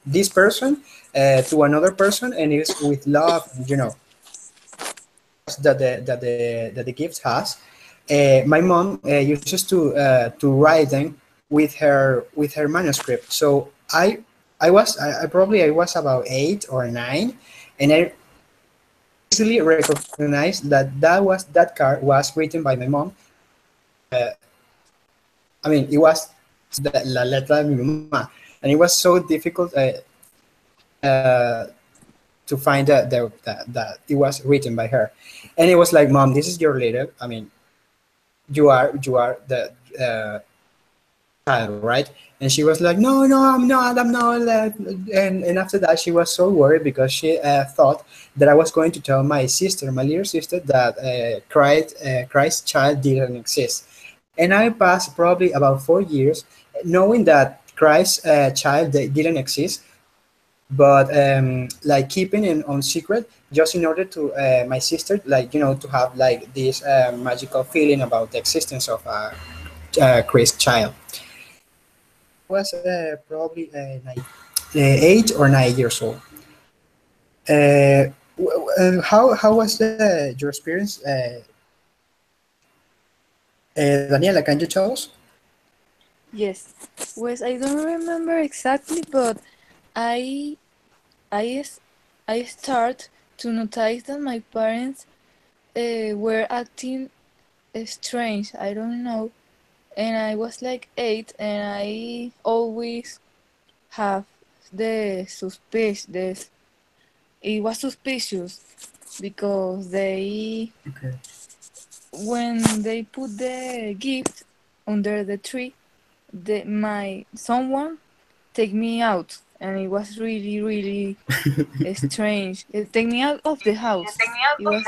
this person to another person, and it's with love, that the gift has. My mom uses to write them with her manuscript. So I was about 8 or 9, and I easily recognized that card was written by my mom. I mean, it was la letra de mi mamá, and it was so difficult uh, to find that it was written by her, and it was like, Mom, this is your letter. I mean, you are the child, right? And she was like, no, no, I'm not. And after that, she was so worried because she thought that I was going to tell my sister, my little sister, that Christ's child didn't exist. And I passed probably about 4 years knowing that Christ's child didn't exist, but like keeping it on secret just in order to my sister, like, to have like this magical feeling about the existence of Christ's child. Was probably 8 or 9 years old. How was your experience Daniela, can you tell us? Yes. Well, I don't remember exactly, but I I s- I start to notice that my parents were acting strange. I don't know, and I was like 8, and I always have the suspicion. It was suspicious because Okay. when they put the gift under the tree, my someone take me out, and it was really really strange. It take me out of the house. It was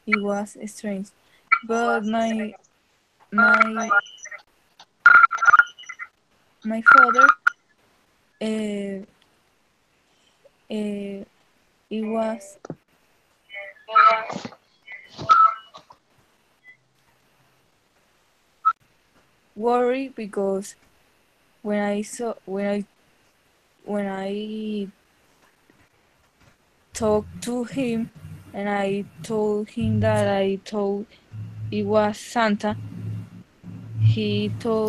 it was strange, but my my father uh, it was worried because when I saw when I talked to him and I told him that I thought it was Santa,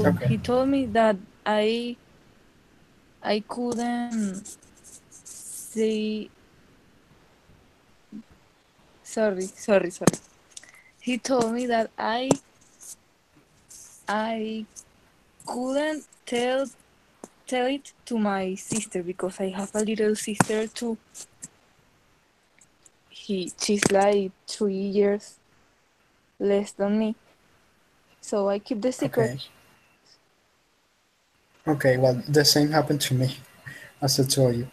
Okay. he told me that I couldn't say sorry. He told me that I couldn't tell it to my sister because I have a little sister too. She's like 3 years less than me, so I keep the secret. Okay. Okay. Well, the same happened to me, as I told you.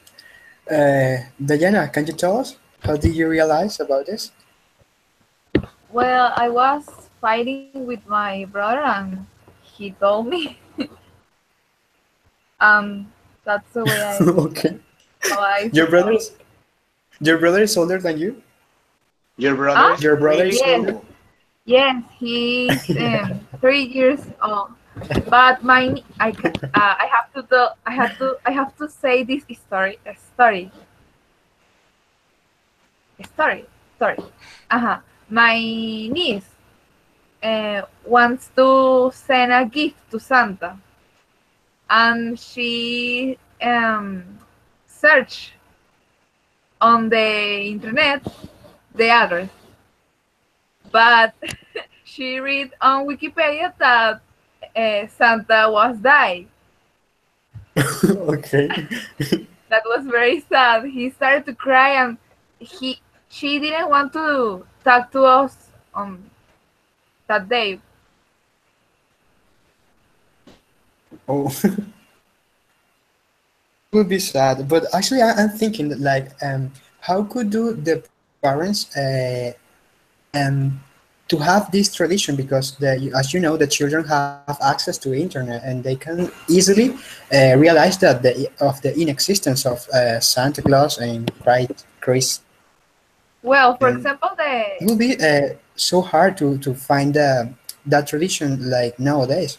Diana, can you tell us how did you realize about this? Well, I was fighting with my brother and he told me. That's the way Okay. how I Your saw it. brothers, your brother is older than you. Your brother Ah, is Your brother really is yes, older. old. yes, he's Yeah. 3 years old. But I have to tell, I have to say this story, story. Uh-huh. My niece wants to send a gift to Santa, and she search on the internet the address, but she read on Wikipedia that Santa was died. Okay. That was very sad. He started to cry, and he she didn't want to talk to us on that day. Oh, would be sad. But actually, I'm thinking that like, how could do the parents um, to have this tradition because as you know, the children have access to internet and they can easily realize that of the inexistence of Santa Claus and Christ, Well, for and example, it will be so hard to find that tradition like nowadays.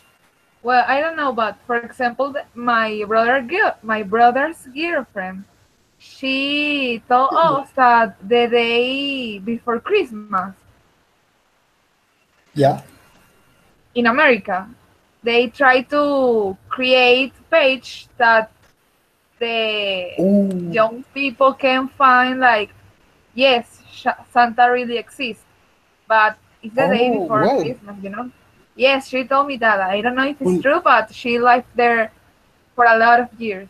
I don't know, but for example, my brother's girlfriend, she told us that the day before Christmas Yeah. in America, they try to create page that the Oh. young people can find like, yes, Santa really exists, but it's the day Oh before well. Christmas. Yes, she told me that. I don't know if it's Well, true, but she lived there for a lot of years.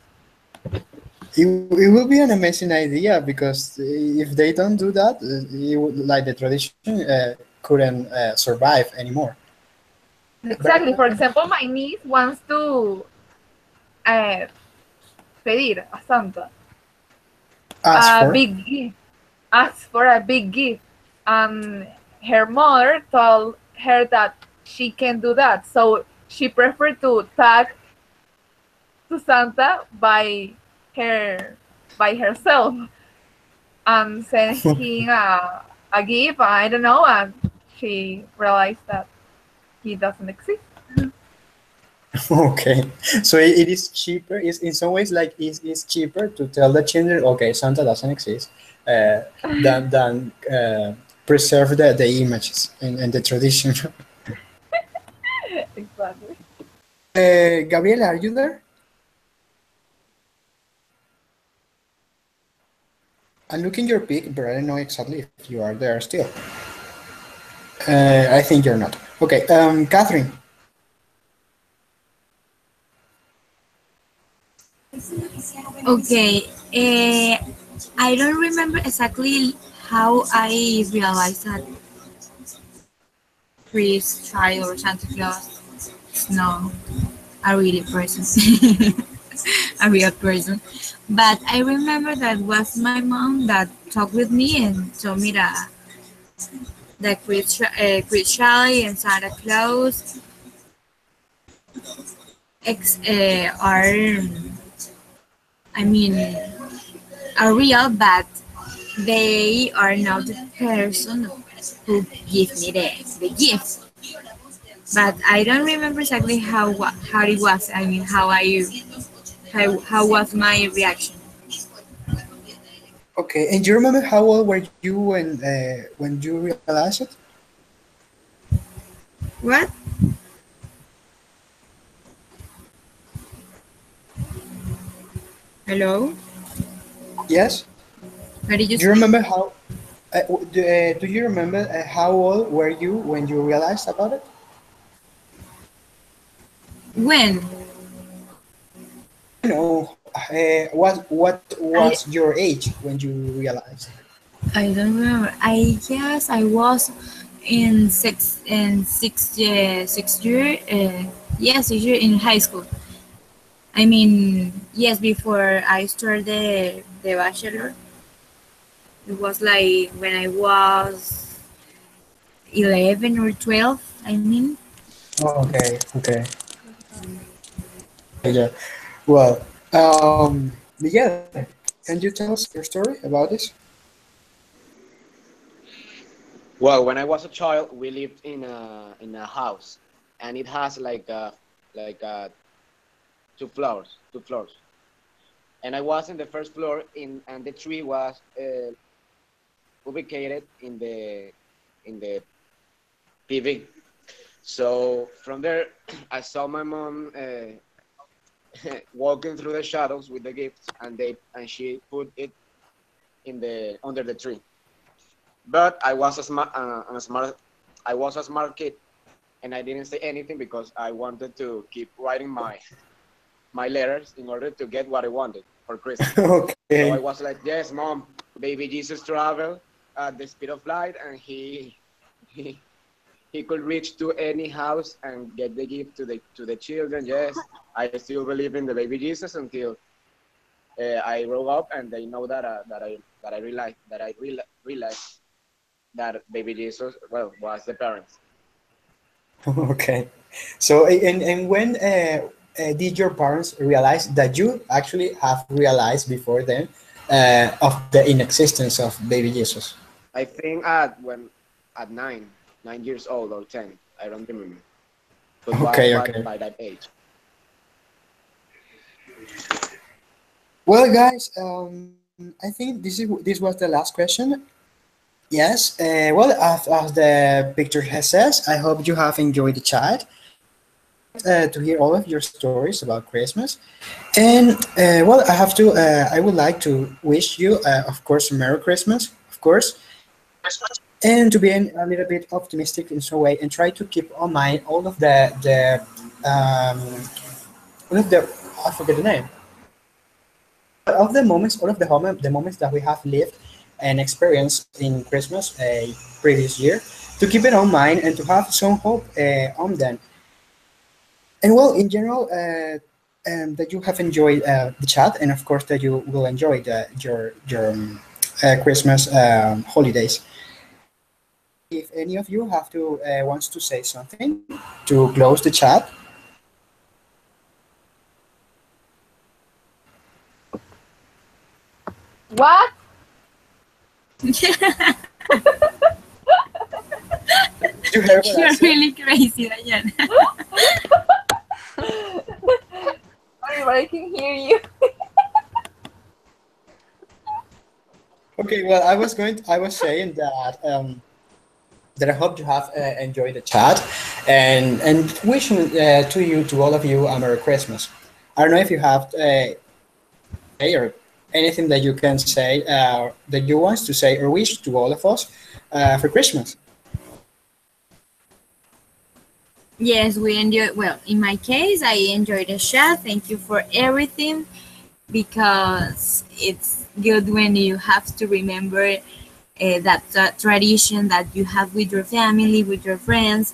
it will be an amazing idea because if they don't do that, like the tradition couldn't survive anymore. Exactly. For example, my niece wants to uh, pedir a Santa Ask a for. big gift, ask for a big gift, and her mother told her that she can do that. So she preferred to tag to Santa her by herself and send him a gift. I don't know, and she realized that he doesn't exist. Okay, so it is cheaper. It's in some ways like it's cheaper to tell the children, okay, Santa doesn't exist, uh, than preserve the images and the tradition. Gabriela, are you there? I'm looking your pic, but I don't know exactly if you are there still. I think you're not. Okay, Catherine. Okay, I don't remember exactly how I realized that Chris, Child, or Santa Claus is not a real person, a real person. But I remember that was my mom that talked with me and told me that Chris Charlie and Santa Claus are, I mean, are real, but they are not the person who give me the gift. But I don't remember exactly how it was. I mean, how was my reaction. Okay, and do you remember how old were you when you realized it? What? Hello? Yes. What did you Do you say? remember how? Do you remember how old were you when you realized about it? When? No. What I was your age when you realized? I don't remember. I guess I was in sixth year. Yes, 6 year in high school. I mean, yes, before I started the bachelor, it was like when I was 11 or 12. I mean, Okay. Okay. Yeah. Well, Miguel, can you tell us your story about this? Well, when I was a child, we lived in a house, and it has like two floors. And I was in the first floor, and the tree was ubicated in the PV. So from there, I saw my mom walking through the shadows with the gifts, and she put it in the under the tree. But I was a smart kid, and I didn't say anything because I wanted to keep writing my letters in order to get what I wanted for Christmas. So I Okay. was like, "Yes, mom, baby Jesus travel at the speed of light, and he he could reach to any house and get the gift to the children. Yes, I still believe in the baby Jesus until I grow up, and they know that I realized that baby Jesus, well, was the parents. Okay. So, and when did your parents realize that you actually have realized before then of the inexistence of baby Jesus? I think at 9 years old or 10, I don't remember, but was Okay, by okay. by that age. Well, guys, I think this was the last question. Yes. Well, as the picture has says, I hope you have enjoyed the chat. To hear all of your stories about Christmas. And well, I would like to wish you, of course, a Merry Christmas, of course, and to be a little bit optimistic in some way and try to keep on mind um, all of the, I forget the name, of the moments, all of the moments that we have lived and experienced in Christmas a previous year, to keep it on mind and to have some hope on them. And well, in general, that you have enjoyed the chat, and of course that you will enjoy your Christmas holidays. If any of you have to wants to say something to close the chat, What? did you hear what I you're said? really crazy, Diana. Sorry, but I can hear you. Okay, well, I was saying that that I hope you have enjoyed the chat, and wishing to you, to all of you, a Merry Christmas. I don't know if you have or anything that you can say that you want to say or wish to all of us for Christmas. Yes, we enjoy. Well, in my case, I enjoyed the chat. Thank you for everything, because it's good when you have to remember that tradition that you have with your family, with your friends,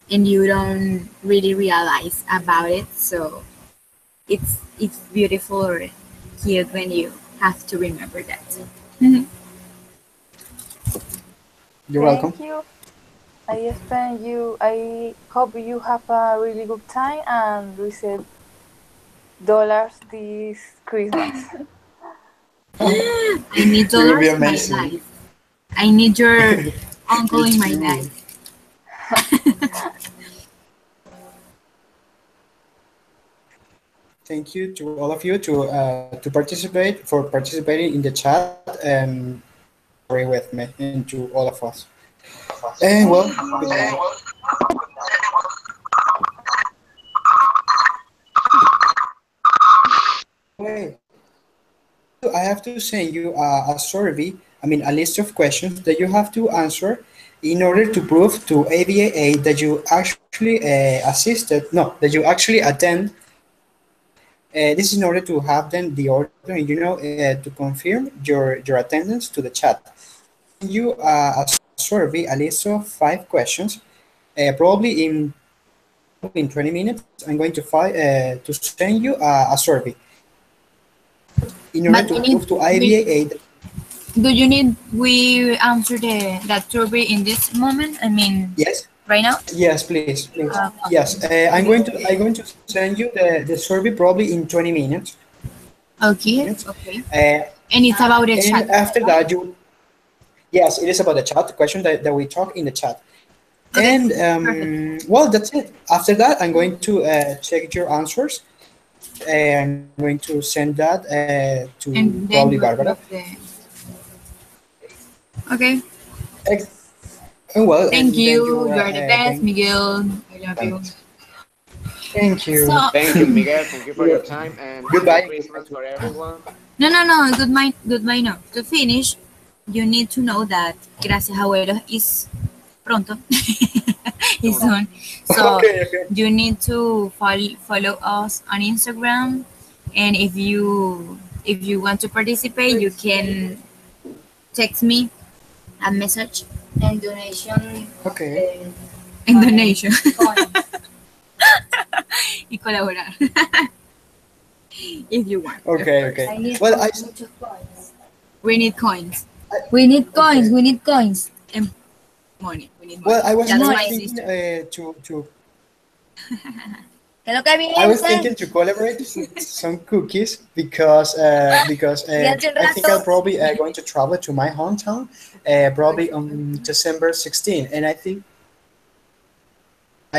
and you don't really realize about it. So it's beautiful or cute when you have to remember that. You're welcome. Thank you. I hope you have a really good time and receive dollars this Christmas. I need It will dollars be in my amazing. life. I need your uncle Me in my too. life. Thank you to all of you to participating in the chat and agree with me and to all of us. And well, good night. Wait, I have to send you a survey. I mean, a list of questions that you have to answer in order to prove to ABAA that you actually that you actually attend. This is in order to have them the order, to confirm your attendance to the chat. You a survey, a list of 5 questions, probably in 20 minutes. I'm going to send you a survey in order But to prove to IBAA. Do you need we answer that survey in this moment? I mean, Yes. right now? Yes, please. Yes, I'm going to send you the survey probably in 20 minutes. Okay. Okay. And it's about the chat. And after that, yes, it is about the chat. The question that we talk in the chat. Okay. And well, that's it. After that, I'm going to check your answers. And I'm going to send that to probably Barbara. Okay. Well, thank you. You are the best, Miguel. I love you. Thank you. Thank you, Miguel. Thank you for your time and goodbye. Merry Christmas for everyone. No. Goodbye. No. To finish, you need to know that Gracias Abuelos is pronto. It's soon. So okay. You need to follow us on Instagram, and if you want to participate, you can text me a message and donation. Okay. And donation. Y colaborar. If you want. Okay. We need coins. We need coins. And money. We need money. Well, I was thinking to I was thinking to collaborate some cookies because I think I'm probably going to travel to my hometown probably on December 16th, and I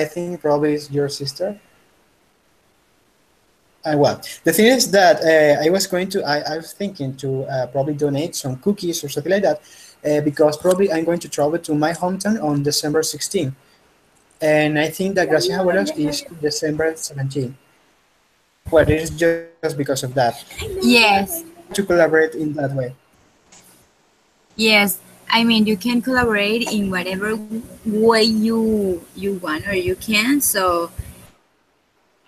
think probably it's your sister. Well, the thing is that I was thinking to probably donate some cookies or something like that because probably I'm going to travel to my hometown on December 16th. And I think that Gracias Abuelos is December 17th. Well, it is just because of that. Yes. To collaborate in that way. Yes. I mean, you can collaborate in whatever way you want or you can. So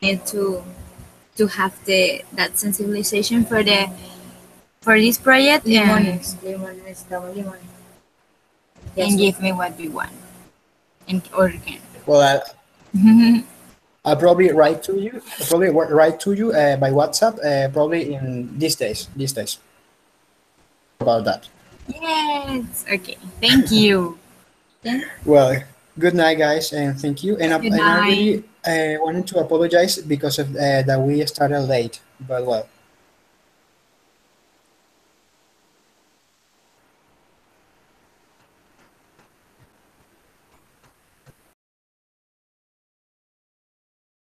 you need to have that sensibilization for this project and give me what you want or can. Well, I'll probably write to you. By WhatsApp. Probably in these days. About that. Yes. Okay. Thank you. Well, good night, guys, and thank you. And I really wanted to apologize because of that we started late. But well,